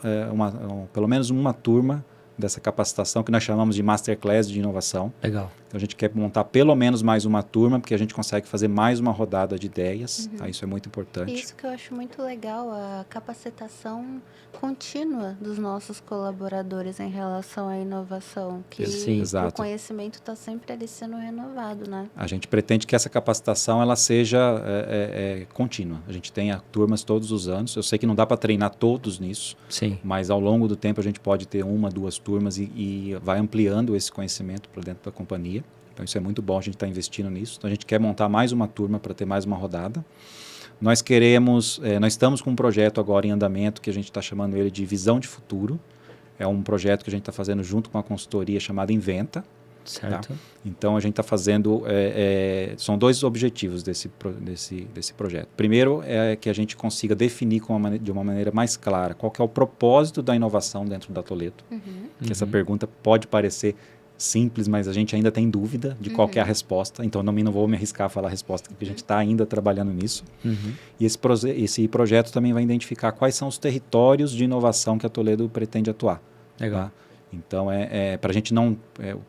pelo menos uma turma dessa capacitação que nós chamamos de Masterclass de inovação. Legal. Então, a gente quer montar pelo menos mais uma turma, porque a gente consegue fazer mais uma rodada de ideias. Tá? Isso é muito importante. Isso que eu acho muito legal, a capacitação contínua dos nossos colaboradores em relação à inovação, que o conhecimento está sempre ali sendo renovado, né? A gente pretende que essa capacitação ela seja contínua. A gente tenha turmas todos os anos. Eu sei que não dá para treinar todos nisso, mas ao longo do tempo a gente pode ter 1, 2 turmas e vai ampliando esse conhecimento para dentro da companhia. Então isso é muito bom, a gente está investindo nisso. Então a gente quer montar mais uma turma para ter mais uma rodada. Nós estamos com um projeto agora em andamento que a gente está chamando ele de Visão de Futuro. é um projeto que a gente está fazendo junto com uma consultoria chamada Inventa. Certo. Tá? Então, a gente está fazendo... são 2 objetivos desse projeto. Primeiro, é que a gente consiga definir de uma maneira mais clara qual que é o propósito da inovação dentro da Toledo. Que essa pergunta pode parecer simples, mas a gente ainda tem dúvida de qual que é a resposta. Então, não vou me arriscar a falar a resposta, porque a gente está ainda trabalhando nisso. E esse projeto também vai identificar quais são os territórios de inovação que a Toledo pretende atuar. Legal. Tá? Então, para a gente não...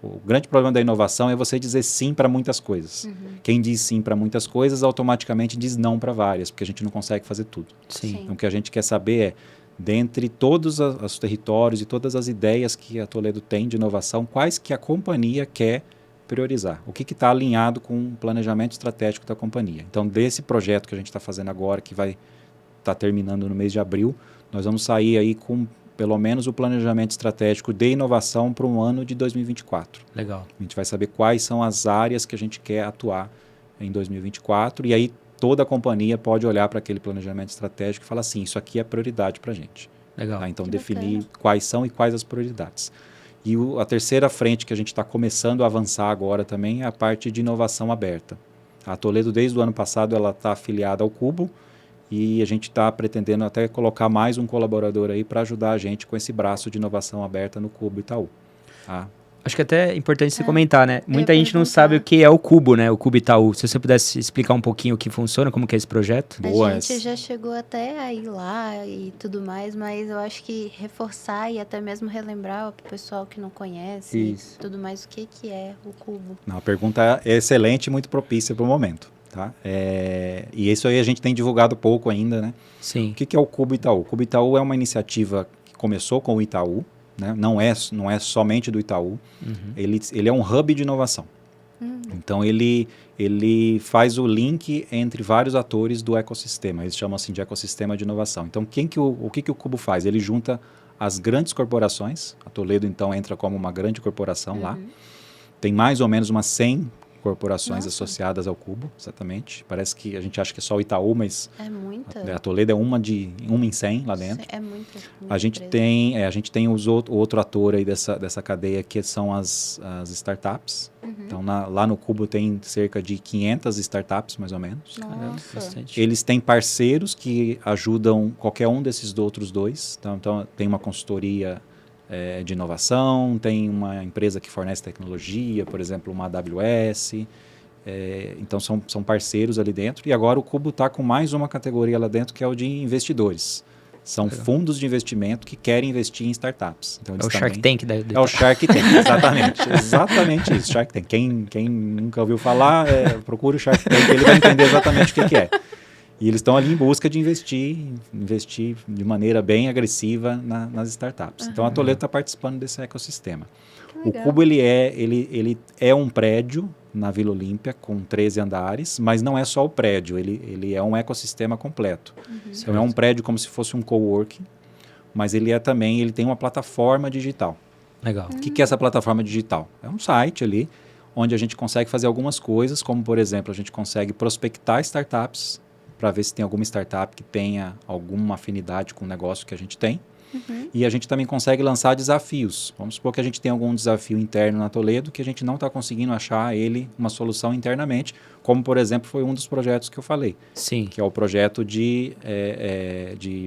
o grande problema da inovação é você dizer sim para muitas coisas. Quem diz sim para muitas coisas, automaticamente diz não para várias, porque a gente não consegue fazer tudo. Sim. Então, o que a gente quer saber é, dentre todos os territórios e todas as ideias que a Toledo tem de inovação, quais que a companhia quer priorizar? O que está alinhado com o planejamento estratégico da companhia? Então, desse projeto que a gente está fazendo agora, que vai estar terminando no mês de abril, nós vamos sair aí com pelo menos o planejamento estratégico de inovação para o ano de 2024. Legal. A gente vai saber quais são as áreas que a gente quer atuar em 2024 e aí toda a companhia pode olhar para aquele planejamento estratégico e falar assim, isso aqui é prioridade para a gente. Legal. Tá? Então, Que definir bacana. quais são e quais as prioridades. E a terceira frente que a gente está começando a avançar agora também é a parte de inovação aberta. A Toledo, desde o ano passado, ela está afiliada ao Cubo, e a gente está pretendendo até colocar mais um colaborador aí para ajudar a gente com esse braço de inovação aberta no Cubo Itaú. Tá? Acho que até é importante você comentar, né? Muita gente não perguntar. sabe o que é o Cubo, né? O Cubo Itaú. Se você pudesse explicar um pouquinho o que funciona, como que é esse projeto. Boa. A gente já chegou até a ir lá e tudo mais, mas eu acho que reforçar e até mesmo relembrar para o pessoal que não conhece Isso. e tudo mais o que é o Cubo. Não, a pergunta é excelente e muito propícia para o momento. Tá? E isso aí a gente tem divulgado pouco ainda, né? Sim. O que é o Cubo Itaú? O Cubo Itaú é uma iniciativa que começou com o Itaú, né? Não é somente do Itaú. Ele é um hub de inovação. Então, ele faz o link entre vários atores do ecossistema. Eles chamam assim de ecossistema de inovação. Então, o que o Cubo faz? Ele junta as grandes corporações. A Toledo, então, entra como uma grande corporação lá. Tem mais ou menos umas 100 corporações associadas ao Cubo, exatamente. Parece que a gente acha que é só o Itaú, mas É muita. a Toledo é uma em 100 lá dentro. É muita. A gente tem o outro ator aí dessa cadeia, que são as startups. Então, lá no Cubo tem cerca de 500 startups, mais ou menos. Nossa. Bastante. Eles têm parceiros que ajudam qualquer um desses outros dois. Então tem uma consultoria de inovação, tem uma empresa que fornece tecnologia, por exemplo, uma AWS. Então, são parceiros ali dentro. E agora o Cubo está com mais uma categoria lá dentro, que é o de investidores. São fundos de investimento que querem investir em startups. Então, É o Shark Tank da É o Shark Tank, exatamente. Exatamente isso, Shark Tank. Quem nunca ouviu falar, procura o Shark Tank, ele vai entender exatamente o que é. E eles estão ali em busca de investir de maneira bem agressiva nas startups. Então, a Toledo está participando desse ecossistema. O Cubo, ele é um prédio na Vila Olímpia com 13 andares, mas não é só o prédio, ele é um ecossistema completo. Então, é um prédio como se fosse um coworking, mas ele tem uma plataforma digital. Legal. O que é essa plataforma digital? É um site ali, onde a gente consegue fazer algumas coisas, como, por exemplo, a gente consegue prospectar startups, para ver se tem alguma startup que tenha alguma afinidade com o negócio que a gente tem. E a gente também consegue lançar desafios. Vamos supor que a gente tem algum desafio interno na Toledo que a gente não está conseguindo achar uma solução internamente, como, por exemplo, foi um dos projetos que eu falei. Sim. Que é o projeto de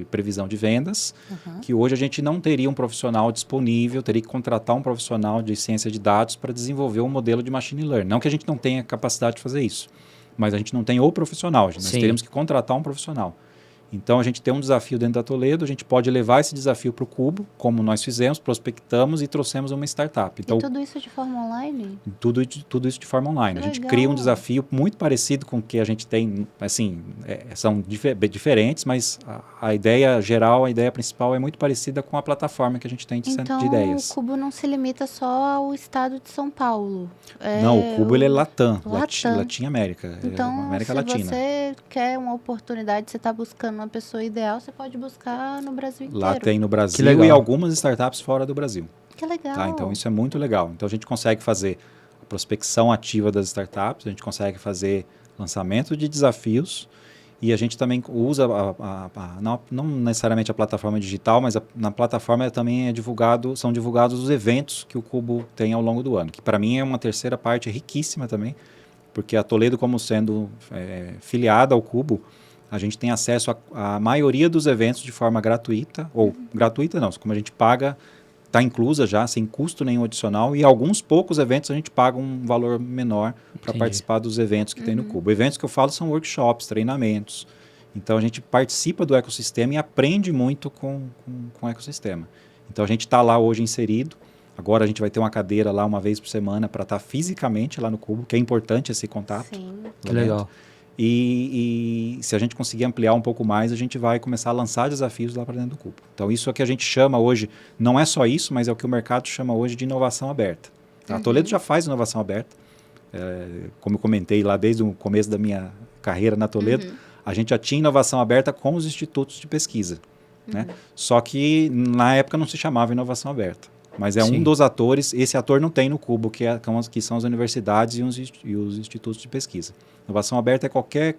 previsão de vendas, que hoje a gente não teria um profissional disponível, teria que contratar um profissional de ciência de dados para desenvolver um modelo de machine learning. Não que a gente não tenha capacidade de fazer isso, mas a gente não tem o profissional, nós teríamos que contratar um profissional. Então, a gente tem um desafio dentro da Toledo, a gente pode levar esse desafio para o Cubo, como nós fizemos, prospectamos e trouxemos uma startup. Então, e tudo isso de forma online? Tudo isso de forma online. A gente cria um desafio muito parecido com o que a gente tem, assim, são diferentes, mas a ideia geral, a ideia principal é muito parecida com a plataforma que a gente tem de centro de ideias. Então, o Cubo não se limita só ao estado de São Paulo. Não, o Cubo ele é Latam. Latim América, então, América se Latina. Você quer uma oportunidade, você está buscando uma pessoa ideal, você pode buscar no Brasil inteiro. Lá tem no Brasil e algumas startups fora do Brasil. Que legal. Tá? Então, isso é muito legal. Então, a gente consegue fazer a prospecção ativa das startups, a gente consegue fazer lançamento de desafios E a gente também usa, não necessariamente a plataforma digital, mas na plataforma também são divulgados os eventos que o Cubo tem ao longo do ano, que para mim é uma terceira parte riquíssima também, porque a Toledo, como sendo filiada ao Cubo, a gente tem acesso à maioria dos eventos de forma gratuita, ou gratuita não, como a gente paga, está inclusa já, sem custo nenhum adicional, e alguns poucos eventos a gente paga um valor menor para participar dos eventos que tem no Cubo. Eventos que eu falo são workshops, treinamentos. Então a gente participa do ecossistema e aprende muito com o ecossistema. Então a gente está lá hoje inserido. Agora a gente vai ter uma cadeira lá uma vez por semana para estar fisicamente lá no Cubo, que é importante esse contato. Sim. Que legal. E se a gente conseguir ampliar um pouco mais, a gente vai começar a lançar desafios lá para dentro do Cubo. Então isso é o que a gente chama hoje, não é só isso, mas é o que o mercado chama hoje de inovação aberta. A Toledo já faz inovação aberta. Como eu comentei lá desde o começo da minha carreira na Toledo, a gente já tinha inovação aberta com os institutos de pesquisa. Né? Só que na época não se chamava inovação aberta. Mas é um dos atores, esse ator não tem no Cubo, que são as universidades e os institutos de pesquisa. Inovação aberta é qualquer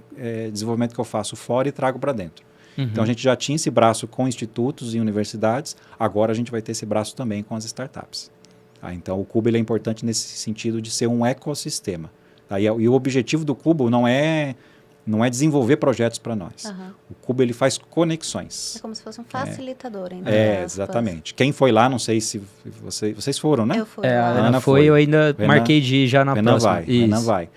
desenvolvimento que eu faço fora e trago para dentro. Então a gente já tinha esse braço com institutos e universidades, agora a gente vai ter esse braço também com as startups. Então o Cubo ele é importante nesse sentido de ser um ecossistema. E o objetivo do Cubo não é desenvolver projetos para nós. O Cubo ele faz conexões. É como se fosse um facilitador. Exatamente. Quem foi lá, não sei se vocês foram, né? Eu fui. A Ana foi, eu ainda marquei de ir já na próxima. Ana vai.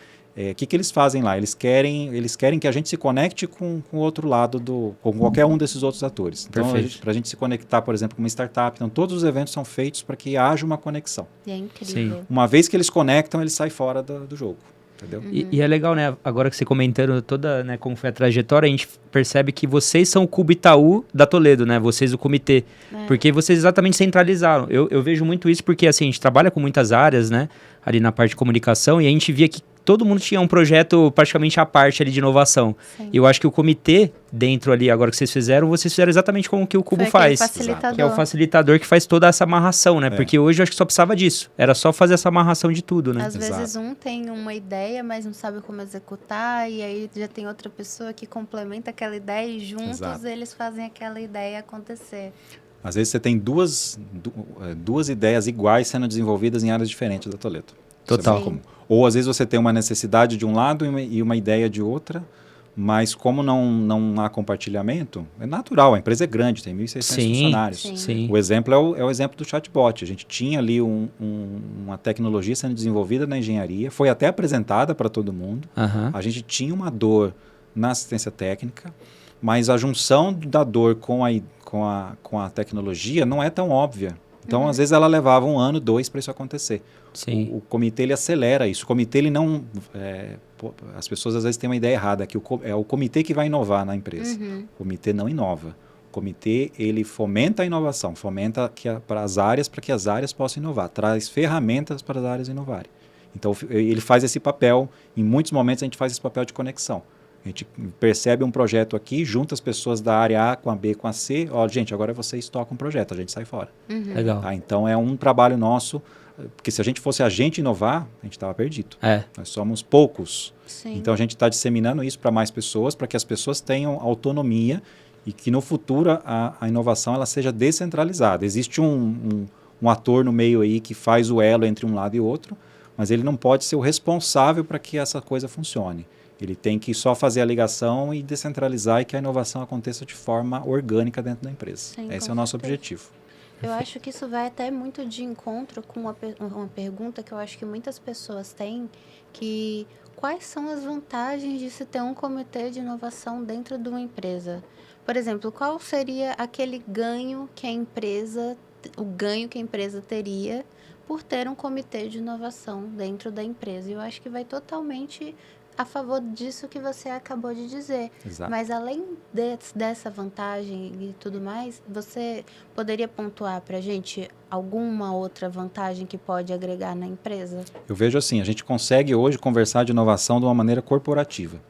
O que eles fazem lá? Eles querem que a gente se conecte com o outro lado, com qualquer um desses outros atores. Então, para a gente se conectar, por exemplo, com uma startup, então todos os eventos são feitos para que haja uma conexão. E é incrível. Sim. Uma vez que eles conectam, eles saem fora do jogo. Entendeu? E é legal, né? Agora que você comentando toda, né, como foi a trajetória, a gente percebe que vocês são o Cubo Itaú da Toledo, né? Vocês o comitê. Porque vocês exatamente centralizaram. Eu vejo muito isso porque, assim, a gente trabalha com muitas áreas, né? Ali na parte de comunicação, e a gente via que todo mundo tinha um projeto praticamente à parte ali de inovação. Sim. E eu acho que o comitê, dentro ali, agora que vocês fizeram exatamente como que o Cubo faz. Que é o facilitador que faz toda essa amarração, né? Porque hoje eu acho que só precisava disso. Era só fazer essa amarração de tudo, né? Às vezes um tem uma ideia, mas não sabe como executar, e aí já tem outra pessoa que complementa aquela ideia e juntos eles fazem aquela ideia acontecer. Às vezes você tem duas ideias iguais sendo desenvolvidas em áreas diferentes da Toledo. Total. Ou às vezes você tem uma necessidade de um lado e uma ideia de outra, mas como não há compartilhamento, é natural, a empresa é grande, tem 1.600 funcionários. Sim. O exemplo é o exemplo do chatbot. A gente tinha ali uma tecnologia sendo desenvolvida na engenharia, foi até apresentada para todo mundo. A gente tinha uma dor na assistência técnica, mas a junção da dor com a tecnologia não é tão óbvia. Então, às vezes, ela levava 1 ano, 2 para isso acontecer. O comitê, ele acelera isso. O comitê, ele não... as pessoas, às vezes, têm uma ideia errada, que é o comitê que vai inovar na empresa. O comitê não inova. O comitê, ele fomenta a inovação, fomenta para as áreas, para que as áreas possam inovar. Traz ferramentas para as áreas inovarem. Então, ele faz esse papel. Em muitos momentos, a gente faz esse papel de conexão. A gente percebe um projeto aqui, junta as pessoas da área A com a B com a C. Gente, agora vocês tocam um projeto, a gente sai fora. Legal. Então, é um trabalho nosso, porque se a gente fosse agente inovar, a gente estava perdido. Nós somos poucos. Sim. Então, a gente está disseminando isso para mais pessoas, para que as pessoas tenham autonomia e que no futuro a inovação ela seja descentralizada. Existe um ator no meio aí que faz o elo entre um lado e outro, mas ele não pode ser o responsável para que essa coisa funcione. Ele tem que só fazer a ligação e descentralizar e que a inovação aconteça de forma orgânica dentro da empresa. Sim, esse é o nosso objetivo. Eu acho que isso vai até muito de encontro com uma pergunta que eu acho que muitas pessoas têm, que quais são as vantagens de se ter um comitê de inovação dentro de uma empresa? Por exemplo, qual seria aquele ganho que a empresa teria por ter um comitê de inovação dentro da empresa? Eu acho que vai totalmente a favor disso que você acabou de dizer. Exato. Mas além dessa vantagem e tudo mais, você poderia pontuar para a gente alguma outra vantagem que pode agregar na empresa? Eu vejo assim, a gente consegue hoje conversar de inovação de uma maneira corporativa.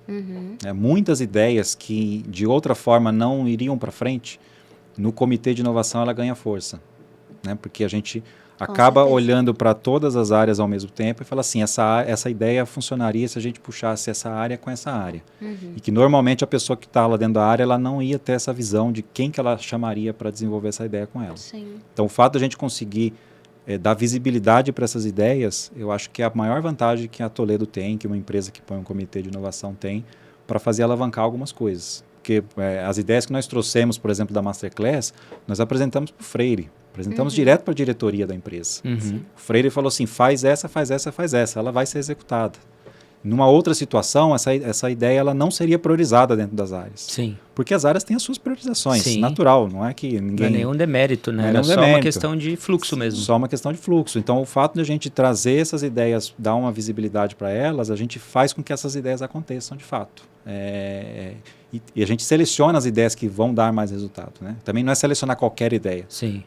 Muitas ideias que de outra forma não iriam para frente, no comitê de inovação ela ganha força. né? Porque a gente acaba olhando para todas as áreas ao mesmo tempo e fala assim, essa ideia funcionaria se a gente puxasse essa área com essa área. E que normalmente a pessoa que está lá dentro da área, ela não ia ter essa visão de quem que ela chamaria para desenvolver essa ideia com ela. Sim. Então o fato de a gente conseguir dar visibilidade para essas ideias, eu acho que é a maior vantagem que a Toledo tem, que uma empresa que põe um comitê de inovação tem, para fazer alavancar algumas coisas. Porque as ideias que nós trouxemos, por exemplo, da Masterclass, nós apresentamos para o Freire. Apresentamos direto para a diretoria da empresa. O Freire falou assim, faz essa, ela vai ser executada. Numa outra situação, essa ideia ela não seria priorizada dentro das áreas. Sim. Porque as áreas têm as suas priorizações, natural, não é que ninguém... Não é nenhum demérito, né? É só uma questão de fluxo mesmo. Só uma questão de fluxo. Então, o fato de a gente trazer essas ideias, dar uma visibilidade para elas, a gente faz com que essas ideias aconteçam de fato. E a gente seleciona as ideias que vão dar mais resultado, né? Também não é selecionar qualquer ideia. Sim.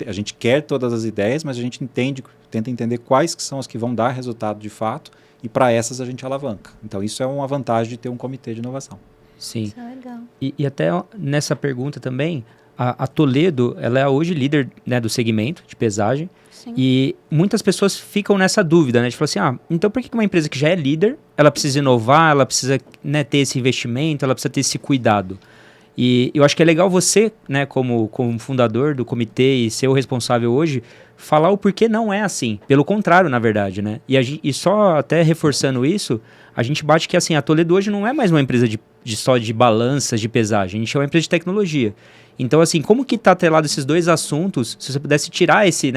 A gente quer todas as ideias, mas a gente tenta entender quais que são as que vão dar resultado de fato, e para essas a gente alavanca. Então, isso é uma vantagem de ter um comitê de inovação. Sim. Isso é legal. E até nessa pergunta também, a Toledo, ela é hoje líder, né, do segmento de pesagem. Sim. E muitas pessoas ficam nessa dúvida, né? De falar assim, então por que uma empresa que já é líder, ela precisa inovar, ela precisa, né, ter esse investimento, ela precisa ter esse cuidado? E eu acho que é legal você, né, como fundador do comitê e ser o responsável hoje, falar o porquê não é assim. Pelo contrário, na verdade, né? E só até reforçando isso, a gente bate que assim, a Toledo hoje não é mais uma empresa só de balanças, de pesagem. A gente é uma empresa de tecnologia. Então, assim, como que está atrelado esses dois assuntos, se você pudesse tirar esse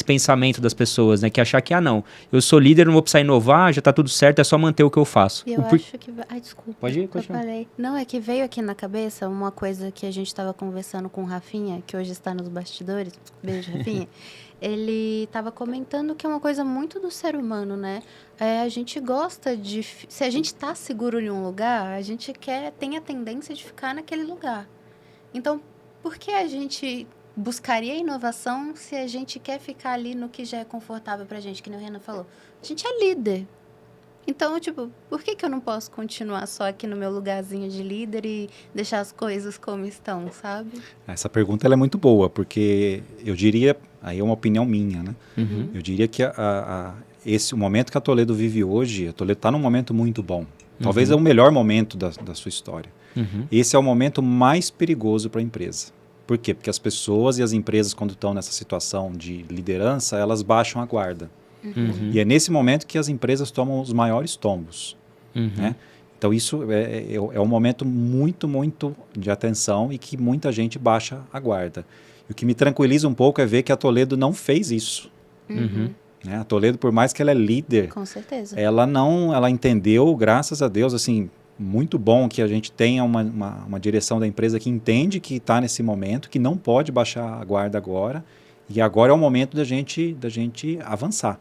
pensamento das pessoas, né? Que achar que, não, eu sou líder, não vou precisar inovar, já está tudo certo, é só manter o que eu faço. Eu acho que... Ai, desculpa. Pode ir, continua. Não, é que veio aqui na cabeça uma coisa que a gente estava conversando com o Rafinha, que hoje está nos bastidores. Beijo, Rafinha. Ele estava comentando que é uma coisa muito do ser humano, né? A gente gosta de... Se a gente está seguro em um lugar, a gente tem a tendência de ficar naquele lugar. Então, por que a gente buscaria inovação se a gente quer ficar ali no que já é confortável pra gente, que nem o Renan falou? A gente é líder. Então, tipo, por que eu não posso continuar só aqui no meu lugarzinho de líder e deixar as coisas como estão, sabe? Essa pergunta ela é muito boa, porque eu diria, aí é uma opinião minha, né? Eu diria que o momento que a Toledo vive hoje, a Toledo está num momento muito bom. Talvez é o melhor momento da sua história. Esse é o momento mais perigoso para a empresa. Por quê? Porque as pessoas e as empresas, quando estão nessa situação de liderança, elas baixam a guarda. E é nesse momento que as empresas tomam os maiores tombos. Né? Então, isso é um momento muito, muito de atenção e que muita gente baixa a guarda. E o que me tranquiliza um pouco é ver que a Toledo não fez isso. Né? A Toledo, por mais que ela é líder, com certeza, ela entendeu, graças a Deus, assim, muito bom que a gente tenha uma direção da empresa que entende que está nesse momento, que não pode baixar a guarda agora, e agora é o momento da gente avançar.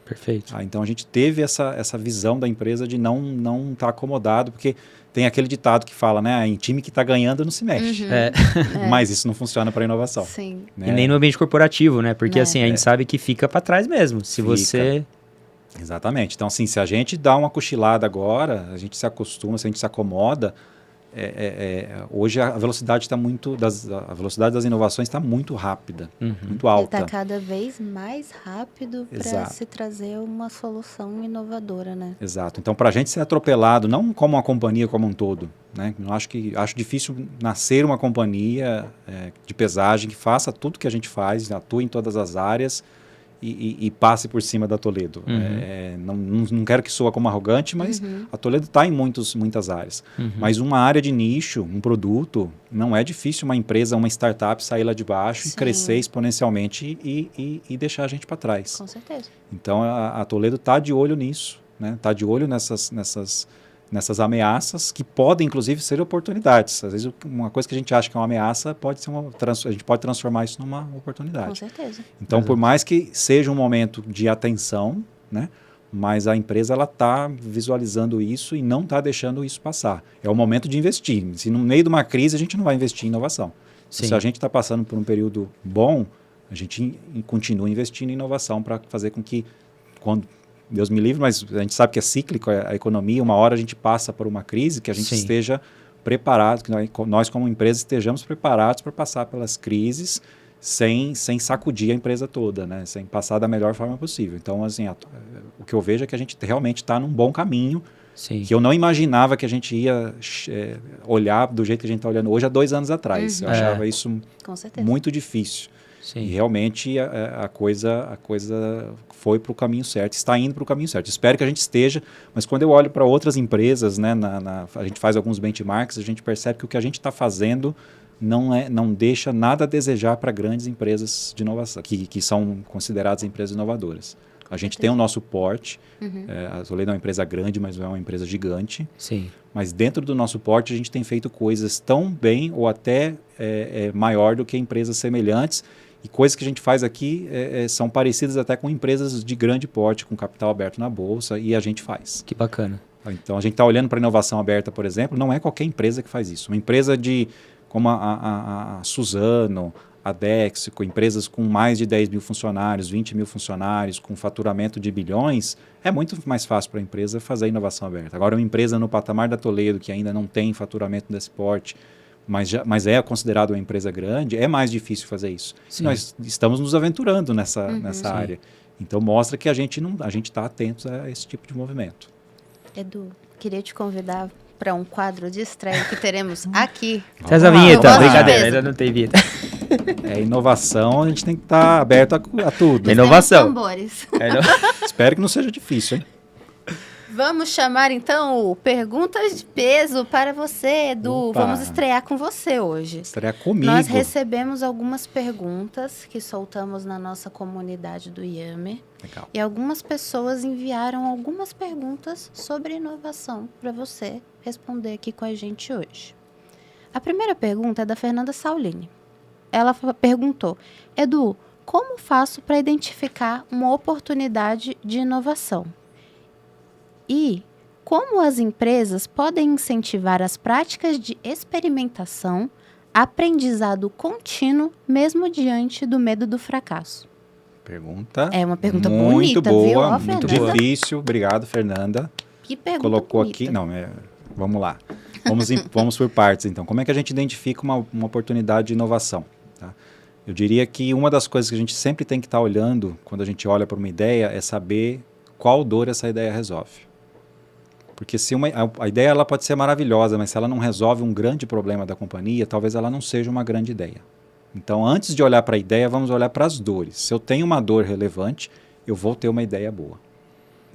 Perfeito. Então a gente teve essa visão da empresa de não estar acomodado, porque tem aquele ditado que fala, né, em time que está ganhando não se mexe. Mas isso não funciona para inovação. Sim. Né? E nem no ambiente corporativo, né? Porque assim, a gente sabe que fica para trás mesmo. Se você... Exatamente. Então, assim, se a gente dá uma cochilada agora, a gente se acostuma, se a gente se acomoda, hoje a velocidade a velocidade das inovações está muito rápida, muito alta. Está cada vez mais rápido para se trazer uma solução inovadora, né? Exato. Então, para a gente ser atropelado, não como uma companhia como um todo, né? Acho difícil nascer uma companhia de pesagem que faça tudo que a gente faz, atue em todas as áreas, e passe por cima da Toledo. Não quero que soa como arrogante, mas a Toledo está em muitas áreas. Mas uma área de nicho, um produto, não é difícil uma empresa, uma startup sair lá de baixo e crescer exponencialmente e deixar a gente para trás. Com certeza. Então, a Toledo está de olho nisso, né? Está de olho nessas ameaças que podem, inclusive, ser oportunidades. Às vezes, uma coisa que a gente acha que é uma ameaça, a gente pode transformar isso numa oportunidade. Com certeza. Então, por mais que seja um momento de atenção, né, mas a empresa está visualizando isso e não está deixando isso passar. É o momento de investir. Se no meio de uma crise, a gente não vai investir em inovação. Se a gente está passando por um período bom, a gente continua investindo em inovação para fazer com que, quando... Deus me livre, mas a gente sabe que é cíclico a economia, uma hora a gente passa por uma crise, que a gente esteja preparado, que nós como empresa estejamos preparados para passar pelas crises sem sacudir a empresa toda, né? Sem passar da melhor forma possível. Então, assim, o que eu vejo é que a gente realmente está num bom caminho, Sim. que eu não imaginava que a gente ia olhar do jeito que a gente está olhando hoje há 2 anos atrás. Eu achava isso muito difícil. Sim. E realmente a coisa foi para o caminho certo, está indo para o caminho certo. Espero que a gente esteja, mas quando eu olho para outras empresas, né, a gente faz alguns benchmarks, a gente percebe que o que a gente está fazendo não deixa nada a desejar para grandes empresas de inovação, que são consideradas empresas inovadoras. A gente tem o nosso porte, a Toledo é uma empresa grande, mas não é uma empresa gigante. Sim. Mas dentro do nosso porte a gente tem feito coisas tão bem ou até maior do que empresas semelhantes. E coisas que a gente faz aqui são parecidas até com empresas de grande porte, com capital aberto na bolsa, e a gente faz. Que bacana. Então, a gente está olhando para a inovação aberta, por exemplo, não é qualquer empresa que faz isso. Uma empresa como a Suzano, a Dexco, empresas com mais de 10 mil funcionários, 20 mil funcionários, com faturamento de bilhões, é muito mais fácil para a empresa fazer inovação aberta. Agora, uma empresa no patamar da Toledo, que ainda não tem faturamento desse porte, mas é considerado uma empresa grande, é mais difícil fazer isso. E nós estamos nos aventurando nessa área. Então, mostra que a gente está atento a esse tipo de movimento. Edu, queria te convidar para um quadro de estreia que teremos aqui. Faz a vinheta, brincadeira, ainda não tem vinheta. Inovação, a gente tem que estar aberto a tudo. Inovação. Tambores. Espero que não seja difícil, hein? Vamos chamar, então, perguntas de peso para você, Edu. Opa. Vamos estrear com você hoje. Estrear comigo. Nós recebemos algumas perguntas que soltamos na nossa comunidade do Yammer. Legal. E algumas pessoas enviaram algumas perguntas sobre inovação para você responder aqui com a gente hoje. A primeira pergunta é da Fernanda Saulini. Ela perguntou: Edu, como faço para identificar uma oportunidade de inovação? E como as empresas podem incentivar as práticas de experimentação, aprendizado contínuo, mesmo diante do medo do fracasso? Pergunta. É uma pergunta muito bonita, boa, viu? Ó, muito Fernanda. difícil. Obrigado, Fernanda. Que pergunta Colocou bonita. aqui. Não, vamos lá. Vamos por partes, então. Como é que a gente identifica uma oportunidade de inovação? Tá? Eu diria que uma das coisas que a gente sempre tem que estar olhando quando a gente olha para uma ideia é saber qual dor essa ideia resolve. Porque se a ideia ela pode ser maravilhosa, mas se ela não resolve um grande problema da companhia, talvez ela não seja uma grande ideia. Então, antes de olhar para a ideia, vamos olhar para as dores. Se eu tenho uma dor relevante, eu vou ter uma ideia boa.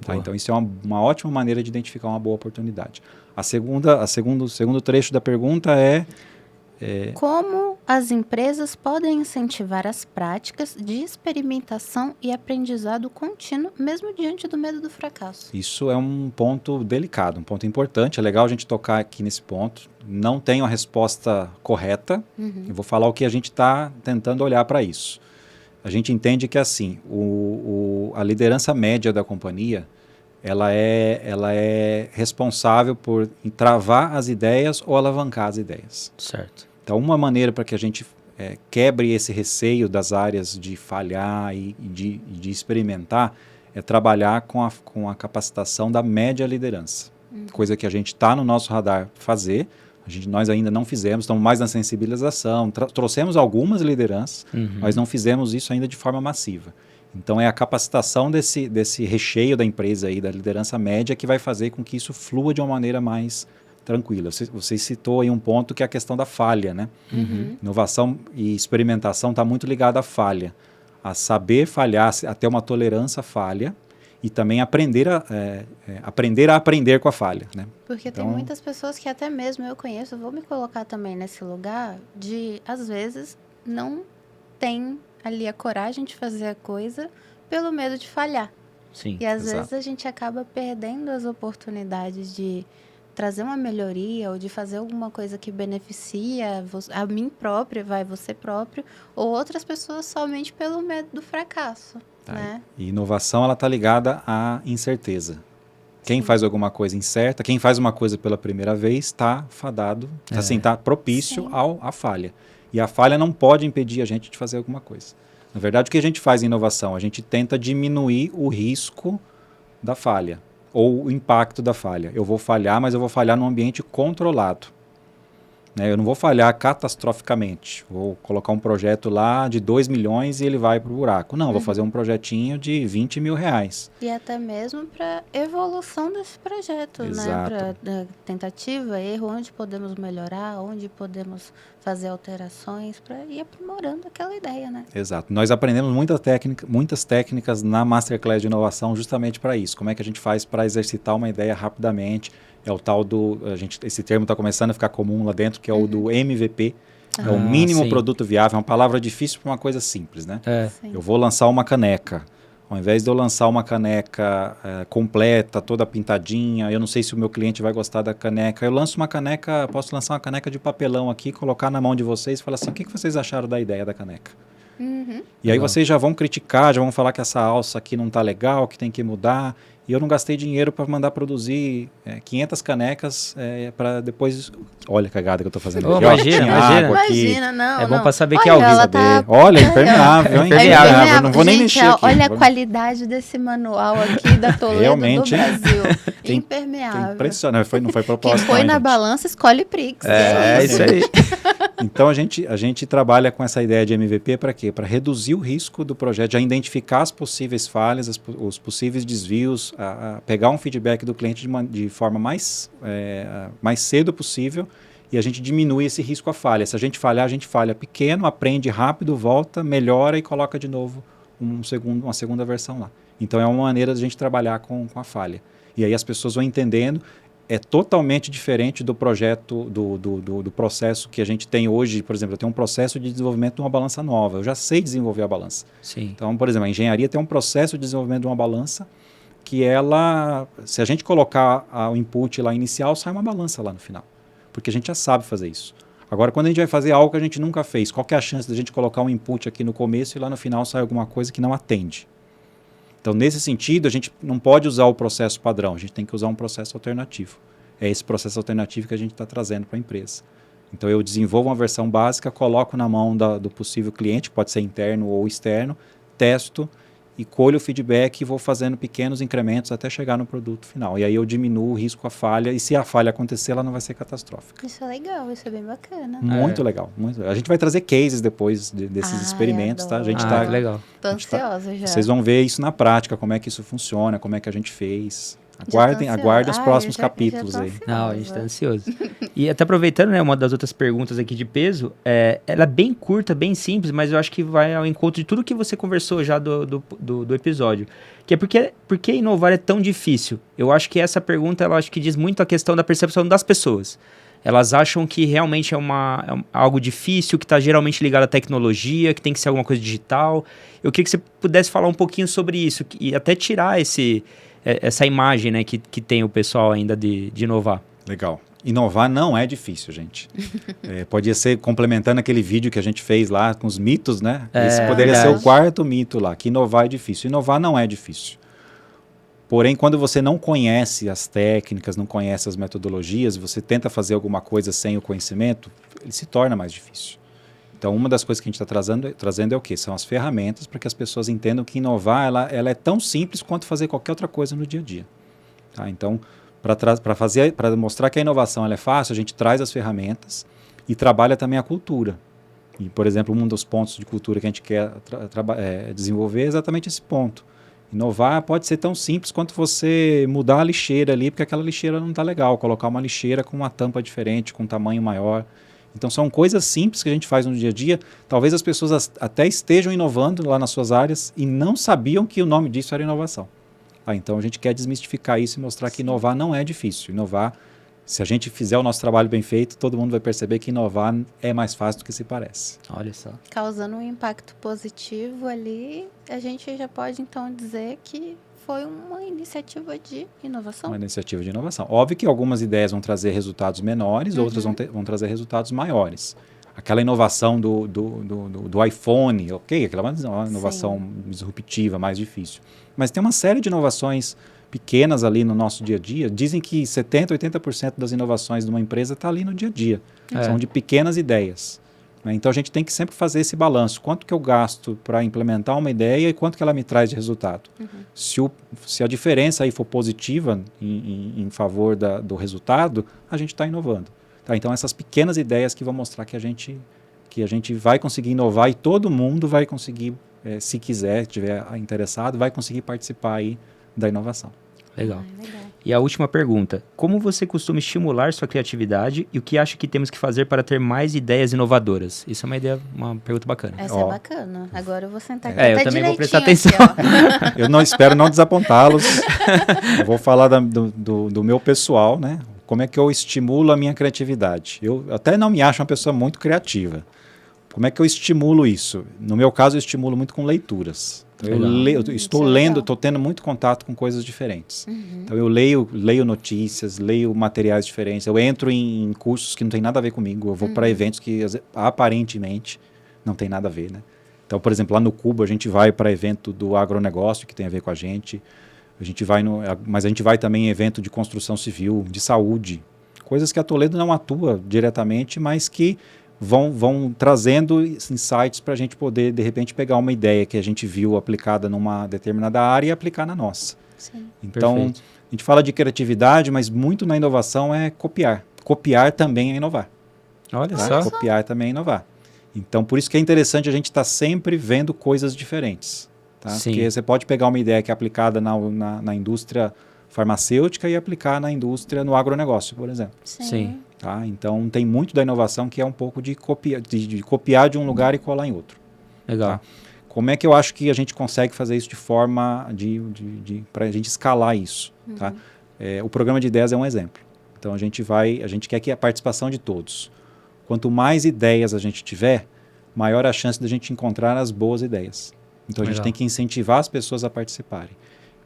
Tá? Então, isso é uma ótima maneira de identificar uma boa oportunidade. O segundo trecho da pergunta é... Como as empresas podem incentivar as práticas de experimentação e aprendizado contínuo, mesmo diante do medo do fracasso? Isso é um ponto delicado, um ponto importante. É legal a gente tocar aqui nesse ponto. Não tenho a resposta correta. Eu vou falar o que a gente está tentando olhar para isso. A gente entende que, assim, a liderança média da companhia, ela é responsável por travar as ideias ou alavancar as ideias. Certo. Então, uma maneira para que a gente quebre esse receio das áreas de falhar e de experimentar é trabalhar com a capacitação da média liderança. Coisa que a gente está no nosso radar fazer, nós ainda não fizemos, estamos mais na sensibilização, trouxemos algumas lideranças, mas não fizemos isso ainda de forma massiva. Então, é a capacitação desse recheio da empresa aí, da liderança média, que vai fazer com que isso flua de uma maneira mais tranquila. Você citou aí um ponto que é a questão da falha, né? Inovação e experimentação está muito ligada à falha. A saber falhar, a ter uma tolerância à falha e também aprender a aprender com a falha, né? Porque então, tem muitas pessoas que até mesmo eu conheço, eu vou me colocar também nesse lugar de, às vezes, não tem ali a coragem de fazer a coisa pelo medo de falhar. Sim, e às vezes a gente acaba perdendo as oportunidades de trazer uma melhoria ou de fazer alguma coisa que beneficia a mim própria, você próprio, ou outras pessoas somente pelo medo do fracasso. Né? E inovação ela está ligada à incerteza. Quem faz alguma coisa incerta, quem faz uma coisa pela primeira vez, está fadado, está propício à falha. E a falha não pode impedir a gente de fazer alguma coisa. Na verdade, o que a gente faz em inovação? A gente tenta diminuir o risco da falha ou o impacto da falha. Eu vou falhar, mas eu vou falhar num ambiente controlado. né? Eu não vou falhar catastroficamente. Vou colocar um projeto lá de 2 milhões e ele vai para o buraco. Não, vou fazer um projetinho de 20 mil reais. E até mesmo para evolução desse projeto, Exato. né? Para tentativa, erro, onde podemos melhorar, onde podemos fazer alterações para ir aprimorando aquela ideia, né? Exato. Nós aprendemos muitas técnicas na Masterclass de inovação justamente para isso. Como é que a gente faz para exercitar uma ideia rapidamente? É o tal do... esse termo está começando a ficar comum lá dentro, que é o do MVP. É o mínimo produto viável. É uma palavra difícil para uma coisa simples, né? Eu vou lançar uma caneca. Ao invés de eu lançar uma caneca completa, toda pintadinha, eu não sei se o meu cliente vai gostar da caneca, eu lanço uma caneca, posso lançar uma caneca de papelão aqui, colocar na mão de vocês e falar assim, o que vocês acharam da ideia da caneca? E aí vocês já vão criticar, já vão falar que essa alça aqui não está legal, que tem que mudar, e eu não gastei dinheiro para mandar produzir 500 canecas para depois... Olha a cagada que eu estou fazendo aqui. Imagina, não. É bom para saber que é ao vivo. Olha, impermeável, hein? Impermeável. Não vou nem mexer aqui. Olha a qualidade desse manual aqui da Toledo realmente, do Brasil. Impermeável. Impressionante, não foi propósito. Quem põe na balança escolhe Prix. É isso aí. Então a gente trabalha com essa ideia de MVP para quê? Para reduzir o risco do projeto, já identificar as possíveis falhas, os possíveis desvios, pegar um feedback do cliente de forma mais cedo possível e a gente diminui esse risco à falha. Se a gente falha pequeno, aprende rápido, volta, melhora e coloca de novo uma segunda versão lá. Então é uma maneira de a gente trabalhar com a falha. E aí as pessoas vão entendendo. É totalmente diferente do projeto, do processo que a gente tem hoje. Por exemplo, eu tenho um processo de desenvolvimento de uma balança nova. Eu já sei desenvolver a balança. Sim. Então, por exemplo, a engenharia tem um processo de desenvolvimento de uma balança que ela, se a gente colocar o input lá inicial, sai uma balança lá no final. Porque a gente já sabe fazer isso. Agora, quando a gente vai fazer algo que a gente nunca fez, qual que é a chance de a gente colocar um input aqui no começo e lá no final sai alguma coisa que não atende? Então, nesse sentido, a gente não pode usar o processo padrão, a gente tem que usar um processo alternativo. É esse processo alternativo que a gente está trazendo para a empresa. Então, eu desenvolvo uma versão básica, coloco na mão do possível cliente, que pode ser interno ou externo, testo e colho o feedback e vou fazendo pequenos incrementos até chegar no produto final. E aí eu diminuo o risco, a falha, e se a falha acontecer, ela não vai ser catastrófica. Isso é legal, isso é bem bacana. Muito legal. A gente vai trazer cases depois desses experimentos, tá? A gente tá legal. Tô ansiosa já. Vocês vão ver isso na prática, como é que isso funciona, como é que a gente fez. Aguardem os próximos capítulos aí. Não, a gente está ansioso. E até aproveitando, né, uma das outras perguntas aqui de peso, ela é bem curta, bem simples, mas eu acho que vai ao encontro de tudo que você conversou já do episódio. Que é por que inovar é tão difícil? Eu acho que essa pergunta, ela acho que diz muito a questão da percepção das pessoas. Elas acham que realmente é algo difícil, que está geralmente ligado à tecnologia, que tem que ser alguma coisa digital. Eu queria que você pudesse falar um pouquinho sobre isso e até tirar essa imagem, né, que tem o pessoal ainda de inovar. Legal. Inovar não é difícil, gente. Podia ser complementando aquele vídeo que a gente fez lá com os mitos, né? Esse poderia ser o 4º mito lá, que inovar é difícil. Inovar não é difícil. Porém, quando você não conhece as técnicas, não conhece as metodologias, você tenta fazer alguma coisa sem o conhecimento, ele se torna mais difícil. Então, uma das coisas que a gente está trazendo é o quê? São as ferramentas para que as pessoas entendam que inovar ela é tão simples quanto fazer qualquer outra coisa no dia a dia. Tá? Então, para mostrar que a inovação ela é fácil, a gente traz as ferramentas e trabalha também a cultura. E, por exemplo, um dos pontos de cultura que a gente quer desenvolver é exatamente esse ponto. Inovar pode ser tão simples quanto você mudar a lixeira ali, porque aquela lixeira não está legal. Colocar uma lixeira com uma tampa diferente, com um tamanho maior. Então, são coisas simples que a gente faz no dia a dia. Talvez as pessoas até estejam inovando lá nas suas áreas e não sabiam que o nome disso era inovação. Então, a gente quer desmistificar isso e mostrar que inovar não é difícil. Inovar, se a gente fizer o nosso trabalho bem feito, todo mundo vai perceber que inovar é mais fácil do que se parece. Olha só. Causando um impacto positivo ali, a gente já pode, então, dizer que foi uma iniciativa de inovação. Uma iniciativa de inovação. Óbvio que algumas ideias vão trazer resultados menores, outras vão trazer resultados maiores. Aquela inovação do iPhone, ok, aquela é uma inovação disruptiva, mais difícil. Mas tem uma série de inovações pequenas ali no nosso dia a dia. Dizem que 70%, 80% das inovações de uma empresa está ali no dia a dia. São de pequenas ideias. Então, a gente tem que sempre fazer esse balanço. Quanto que eu gasto para implementar uma ideia e quanto que ela me traz de resultado? Se a diferença aí for positiva em favor do resultado, a gente está inovando. Tá? Então, essas pequenas ideias que vão mostrar que a gente vai conseguir inovar e todo mundo vai conseguir, se quiser, estiver interessado, vai conseguir participar aí da inovação. Legal. E a última pergunta, como você costuma estimular sua criatividade e o que acha que temos que fazer para ter mais ideias inovadoras? Isso é uma pergunta bacana. Essa é bacana. Agora eu vou sentar aqui eu também vou prestar atenção. Eu não espero não desapontá-los. Eu vou falar do meu pessoal, né? Como é que eu estimulo a minha criatividade? Eu até não me acho uma pessoa muito criativa. Como é que eu estimulo isso? No meu caso, eu estimulo muito com leituras. Então, eu estou lendo, estou tendo muito contato com coisas diferentes. Então, eu leio notícias, leio materiais diferentes. Eu entro em cursos que não tem nada a ver comigo. Eu vou para eventos que aparentemente não tem nada a ver, né? Então, por exemplo, lá no Cubo, a gente vai para evento do agronegócio, que tem a ver com a gente. Mas a gente vai também em evento de construção civil, de saúde. Coisas que a Toledo não atua diretamente, mas que vão trazendo insights para a gente poder, de repente, pegar uma ideia que a gente viu aplicada numa determinada área e aplicar na nossa. Sim. Então, Perfeito. a gente fala de criatividade, mas muito na inovação é copiar. Copiar também é inovar. Olha Tá? só. Copiar também é inovar. Então, por isso que é interessante a gente estar sempre vendo coisas diferentes. Tá? Sim. Porque você pode pegar uma ideia que é aplicada na indústria farmacêutica e aplicar no agronegócio, por exemplo. Sim. Tá? Então, tem muito da inovação que é um pouco de copiar de um lugar e colar em outro. Legal. Tá? Como é que eu acho que a gente consegue fazer isso de forma para a gente escalar isso? Tá? O programa de ideias é um exemplo. Então, a gente quer que a participação de todos. Quanto mais ideias a gente tiver, maior a chance da gente encontrar as boas ideias. Então, a gente tem que incentivar as pessoas a participarem.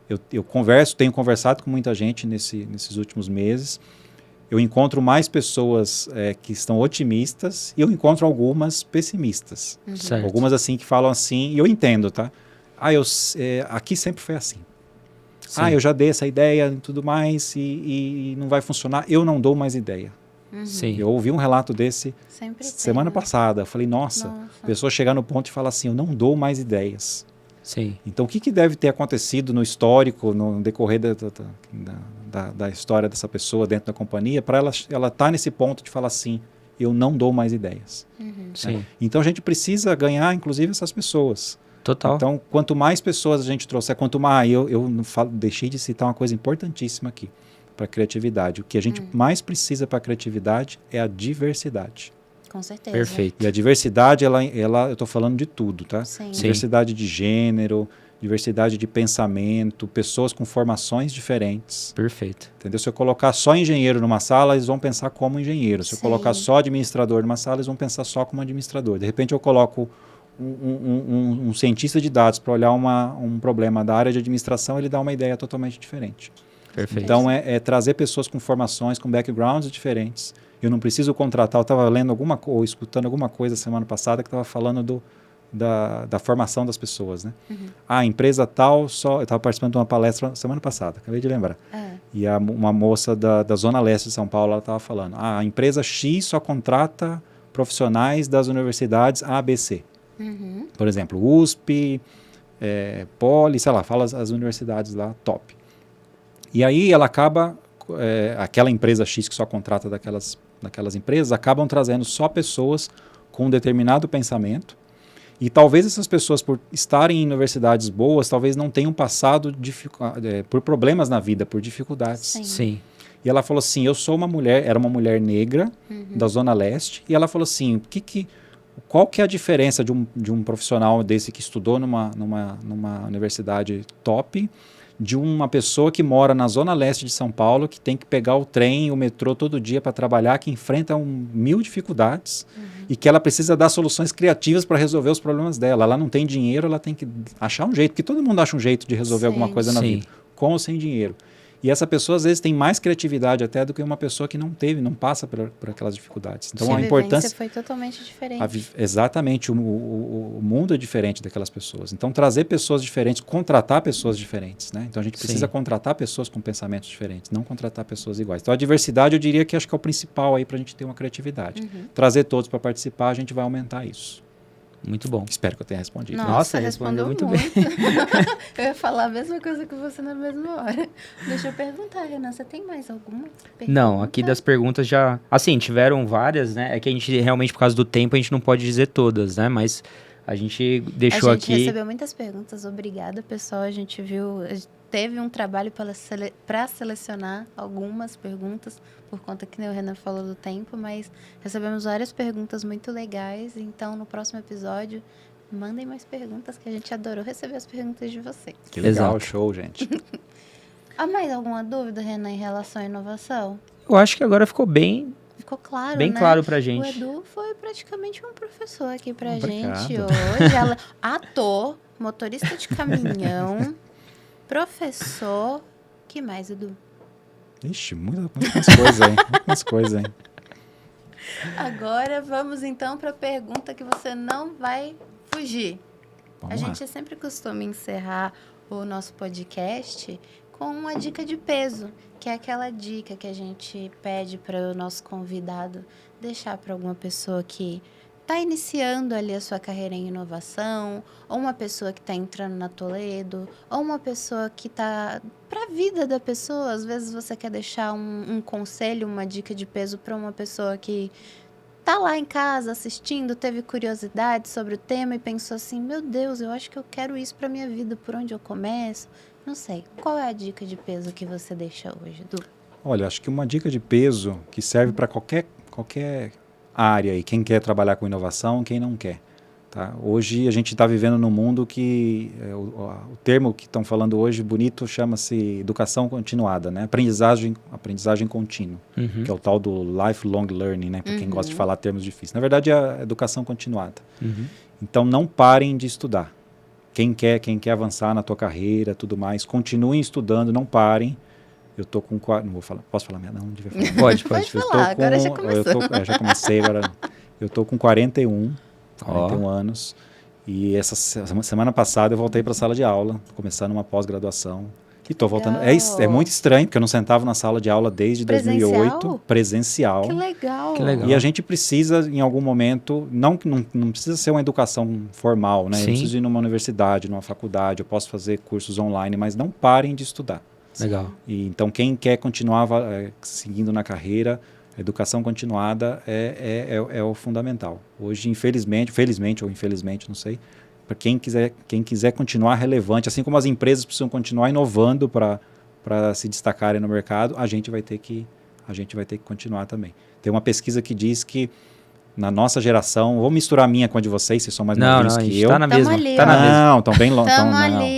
Eu tenho conversado com muita gente nesses últimos meses. Eu encontro mais pessoas que estão otimistas e eu encontro algumas pessimistas. Certo. Algumas assim que falam assim, e eu entendo, tá? Aqui sempre foi assim. Sim. Eu já dei essa ideia e tudo mais e não vai funcionar. Eu não dou mais ideia. Sim. Eu ouvi um relato desse semana tem, né? passada. Eu falei, nossa, a pessoa chegar no ponto e falar assim, eu não dou mais ideias. Sim. Então, o que deve ter acontecido no histórico, no decorrer da história dessa pessoa dentro da companhia, para ela estar nesse ponto de falar assim, eu não dou mais ideias. Sim. Né? Então, a gente precisa ganhar, inclusive, essas pessoas. Total. Então, quanto mais pessoas a gente trouxer, quanto mais... Eu não deixei de citar uma coisa importantíssima aqui para a criatividade. O que a gente mais precisa para a criatividade é a diversidade. Com certeza. Perfeito. E a diversidade, eu estou falando de tudo, tá? Sim. Diversidade de gênero, diversidade de pensamento, pessoas com formações diferentes. Perfeito. Entendeu? Se eu colocar só engenheiro numa sala, eles vão pensar como engenheiro. Se eu colocar só administrador numa sala, eles vão pensar só como administrador. De repente eu coloco um cientista de dados para olhar um problema da área de administração, ele dá uma ideia totalmente diferente. Perfeito. Então, é trazer pessoas com formações, com backgrounds diferentes. Eu não preciso contratar, eu estava lendo ou escutando alguma coisa semana passada que estava falando da formação das pessoas, né? A empresa tal, eu estava participando de uma palestra semana passada, acabei de lembrar. E uma moça da Zona Leste de São Paulo, ela estava falando, a empresa X só contrata profissionais das universidades ABC. Por exemplo, USP, Poli, sei lá, fala as universidades lá, top. E aí ela acaba, aquela empresa X que só contrata daquelas empresas, acabam trazendo só pessoas com um determinado pensamento e talvez essas pessoas, por estarem em universidades boas, talvez não tenham passado por problemas na vida, por dificuldades. Sim. E ela falou assim, era uma mulher negra da Zona Leste, e ela falou assim, qual que é a diferença de um profissional desse que estudou numa universidade top, de uma pessoa que mora na Zona Leste de São Paulo, que tem que pegar o trem, o metrô todo dia para trabalhar, que enfrenta 1000 dificuldades e que ela precisa dar soluções criativas para resolver os problemas dela. Ela não tem dinheiro, ela tem que achar um jeito, porque todo mundo acha um jeito de resolver alguma coisa na vida, com ou sem dinheiro. E essa pessoa, às vezes, tem mais criatividade até do que uma pessoa que não passa por aquelas dificuldades. Então, a importância... foi totalmente diferente. Exatamente. O mundo é diferente daquelas pessoas. Então, trazer pessoas diferentes, contratar pessoas diferentes, né? Então, a gente precisa contratar pessoas com pensamentos diferentes, não contratar pessoas iguais. Então, a diversidade, eu diria que acho que é o principal aí para a gente ter uma criatividade. Trazer todos para participar, a gente vai aumentar isso. Muito bom. Espero que eu tenha respondido. Nossa, respondeu muito bem. Eu ia falar a mesma coisa que você na mesma hora. Deixa eu perguntar, Renan, você tem mais alguma pergunta? Não, aqui das perguntas já... Assim, tiveram várias, né? É que a gente realmente, por causa do tempo, a gente não pode dizer todas, né? Mas a gente deixou aqui... A gente recebeu muitas perguntas, obrigada, pessoal. A gente teve um trabalho para selecionar algumas perguntas, por conta que o Renan falou do tempo, mas recebemos várias perguntas muito legais. Então, no próximo episódio, mandem mais perguntas, que a gente adorou receber as perguntas de vocês. Que legal, Exato. show, gente. Há mais alguma dúvida, Renan, em relação à inovação? Eu acho que agora ficou bem claro, bem né? claro pra gente. O Edu foi praticamente um professor aqui pra Obrigado. gente hoje. Ator, motorista de caminhão, professor. Que mais, Edu? Ixi, muitas coisas aí. Muitas coisas aí. Agora vamos então para a pergunta que você não vai fugir. Vamos lá. Gente sempre costuma encerrar o nosso podcast com uma dica de peso, que é aquela dica que a gente pede para o nosso convidado deixar para alguma pessoa que está iniciando ali a sua carreira em inovação, ou uma pessoa que está entrando na Toledo, ou uma pessoa que está para a vida da pessoa. Às vezes você quer deixar um conselho, uma dica de peso para uma pessoa que está lá em casa assistindo, teve curiosidade sobre o tema e pensou assim, meu Deus, eu acho que eu quero isso para minha vida, por onde eu começo? Não sei. Qual é a dica de peso que você deixa hoje, Edu? Olha, acho que uma dica de peso que serve para qualquer área, e quem quer trabalhar com inovação, quem não quer. Tá? Hoje a gente está vivendo num mundo que, o termo que estão falando hoje, bonito, chama-se educação continuada, né? Aprendizagem contínua, que é o tal do lifelong learning, né? Para quem gosta de falar termos difíceis. Na verdade, é a educação continuada. Então, não parem de estudar. Quem quer avançar na tua carreira, tudo mais, continuem estudando, não parem. Eu tô com... Não vou falar. Posso falar? Não devia falar. Pode. Pode falar, agora já começou. Já comecei, agora... Eu tô com 41 anos. E essa semana passada eu voltei para a sala de aula, começando uma pós-graduação. E tô voltando... É muito estranho, porque eu não sentava na sala de aula desde 2008. Presencial. Que legal. E a gente precisa, em algum momento... Não precisa ser uma educação formal, né? Sim. Eu preciso ir numa universidade, numa faculdade, eu posso fazer cursos online, mas não parem de estudar. Legal. E, então, quem quer continuar seguindo na carreira, a educação continuada é o fundamental. Hoje, felizmente ou infelizmente, não sei, para quem quiser continuar relevante, assim como as empresas precisam continuar inovando para se destacarem no mercado, a gente vai ter que continuar também. Tem uma pesquisa que diz que na nossa geração, vou misturar a minha com a de vocês são mais novinhos que eu. Tá na mesma. Não, estão bem longe.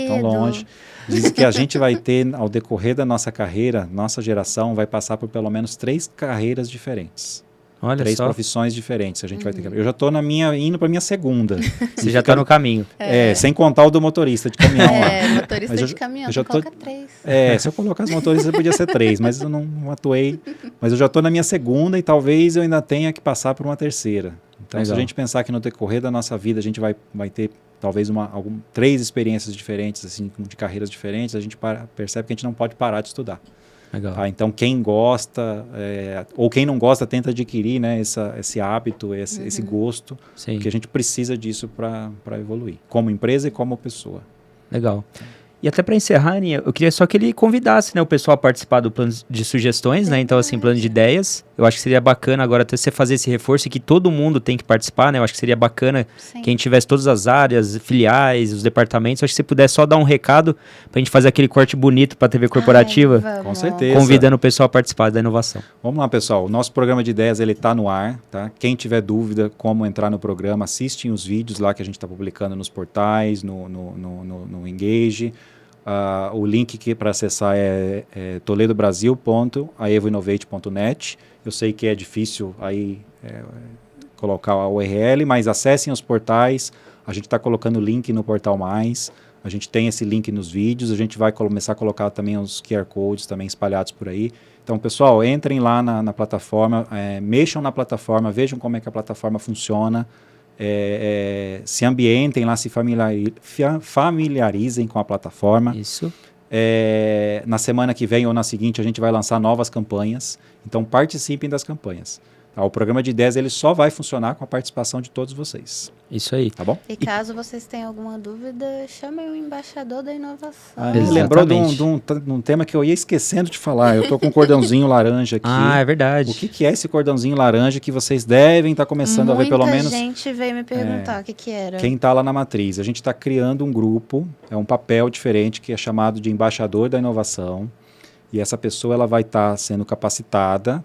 Tão longe. Diz que a gente vai ter, ao decorrer da nossa carreira, nossa geração vai passar por pelo menos 3 carreiras diferentes. Olha 3 só. profissões diferentes. A gente vai ter que... Eu já estou indo para minha segunda. Você já está no caminho. Sem contar o do motorista de caminhão lá. Motorista de caminhão, coloca 3. Se eu colocar as motoristas podia ser 3, mas eu não atuei. Mas eu já estou na minha segunda e talvez eu ainda tenha que passar por uma terceira. Então, se a gente pensar que no decorrer da nossa vida a gente vai ter talvez 3 experiências diferentes, assim, de carreiras diferentes, a gente percebe que a gente não pode parar de estudar. Legal. Tá? Então, quem gosta, ou quem não gosta, tenta adquirir, né, esse hábito, esse gosto, porque a gente precisa disso para evoluir, como empresa e como pessoa. Legal. E até para encerrar, Aninha, eu queria só que ele convidasse, né, o pessoal a participar do plano de sugestões, né? Então, assim, plano de ideias. Eu acho que seria bacana agora até você fazer esse reforço e que todo mundo tem que participar, né? Eu acho que seria bacana quem tivesse todas as áreas, filiais, os departamentos. Eu acho que você pudesse só dar um recado pra gente fazer aquele corte bonito pra TV corporativa. Com certeza. Convidando o pessoal a participar da inovação. Vamos lá, pessoal. O nosso programa de ideias, ele tá no ar, tá? Quem tiver dúvida como entrar no programa, assistem os vídeos lá que a gente está publicando nos portais, no Engage. O link para acessar é toledobrasil.aevoinnovate.net. Eu sei que é difícil aí colocar a URL, mas acessem os portais. A gente está colocando o link no Portal Mais. A gente tem esse link nos vídeos. A gente vai começar a colocar também os QR Codes também espalhados por aí. Então, pessoal, entrem lá na plataforma, mexam na plataforma, vejam como é que a plataforma funciona. Se ambientem lá, se familiarizem com a plataforma. Isso. Na semana que vem ou na seguinte a gente vai lançar novas campanhas, então participem das campanhas. O programa de ideias ele só vai funcionar com a participação de todos vocês. Isso aí. Tá bom? E caso vocês tenham alguma dúvida, chamem o embaixador da inovação. Ele lembrou de um tema que eu ia esquecendo de falar. Eu tô com um cordãozinho laranja aqui. É verdade. O que é esse cordãozinho laranja que vocês devem estar começando a ver pelo menos? Muita gente veio me perguntar o que era. Quem está lá na matriz. A gente está criando um grupo, é um papel diferente que é chamado de embaixador da inovação. E essa pessoa ela vai estar sendo capacitada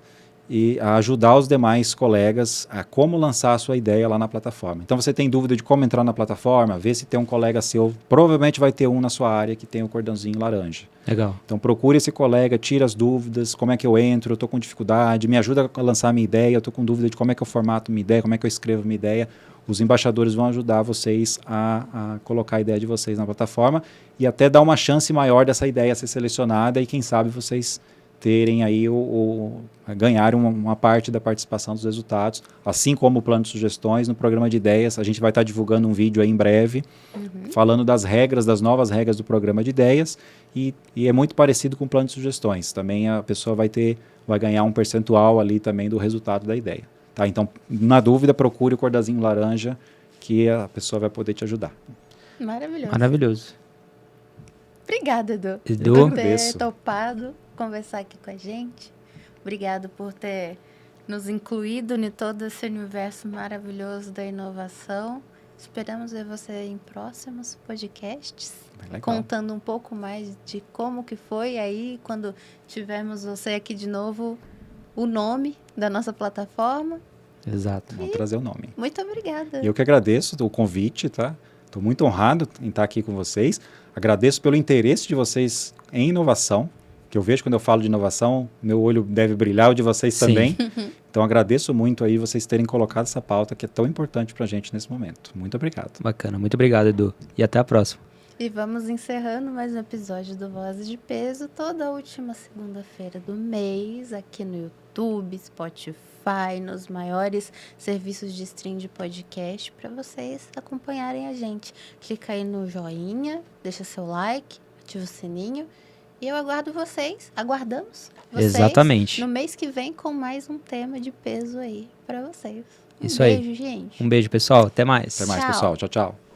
e a ajudar os demais colegas a como lançar a sua ideia lá na plataforma. Então, você tem dúvida de como entrar na plataforma, vê se tem um colega seu, provavelmente vai ter um na sua área que tem o cordãozinho laranja. Legal. Então, procure esse colega, tira as dúvidas, como é que eu entro, eu estou com dificuldade, me ajuda a lançar a minha ideia, eu estou com dúvida de como é que eu formato minha ideia, como é que eu escrevo minha ideia. Os embaixadores vão ajudar vocês a colocar a ideia de vocês na plataforma e até dar uma chance maior dessa ideia ser selecionada e quem sabe vocês terem aí ganharem uma parte da participação dos resultados, assim como o plano de sugestões no programa de ideias. A gente vai estar divulgando um vídeo aí em breve, falando das novas regras do programa de ideias e é muito parecido com o plano de sugestões. Também a pessoa vai ganhar um percentual ali também do resultado da ideia. Tá? Então, na dúvida, procure o cordãozinho laranja que a pessoa vai poder te ajudar. Maravilhoso. Obrigada, Edu. Por ter topado conversar aqui com a gente. Obrigado por ter nos incluído em todo esse universo maravilhoso da inovação. Esperamos ver você em próximos podcasts, contando um pouco mais de como que foi aí, quando tivermos você aqui de novo, o nome da nossa plataforma. Exato. Vamos trazer o nome. Muito obrigada. Eu que agradeço o convite, tá? Estou muito honrado em estar aqui com vocês. Agradeço pelo interesse de vocês em inovação, que eu vejo quando eu falo de inovação, meu olho deve brilhar, o de vocês também. Então, agradeço muito aí vocês terem colocado essa pauta que é tão importante para a gente nesse momento. Muito obrigado. Bacana. Muito obrigado, Edu. E até a próxima. E vamos encerrando mais um episódio do Vozes de Peso, toda a última segunda-feira do mês, aqui no YouTube, Spotify, nos maiores serviços de stream de podcast, para vocês acompanharem a gente. Clica aí no joinha, deixa seu like, ativa o sininho. E eu aguardamos vocês Exatamente. No mês que vem com mais um tema de peso aí para vocês. Isso aí. Um beijo, gente. Um beijo, pessoal. Até mais. Até mais, pessoal. Tchau, tchau.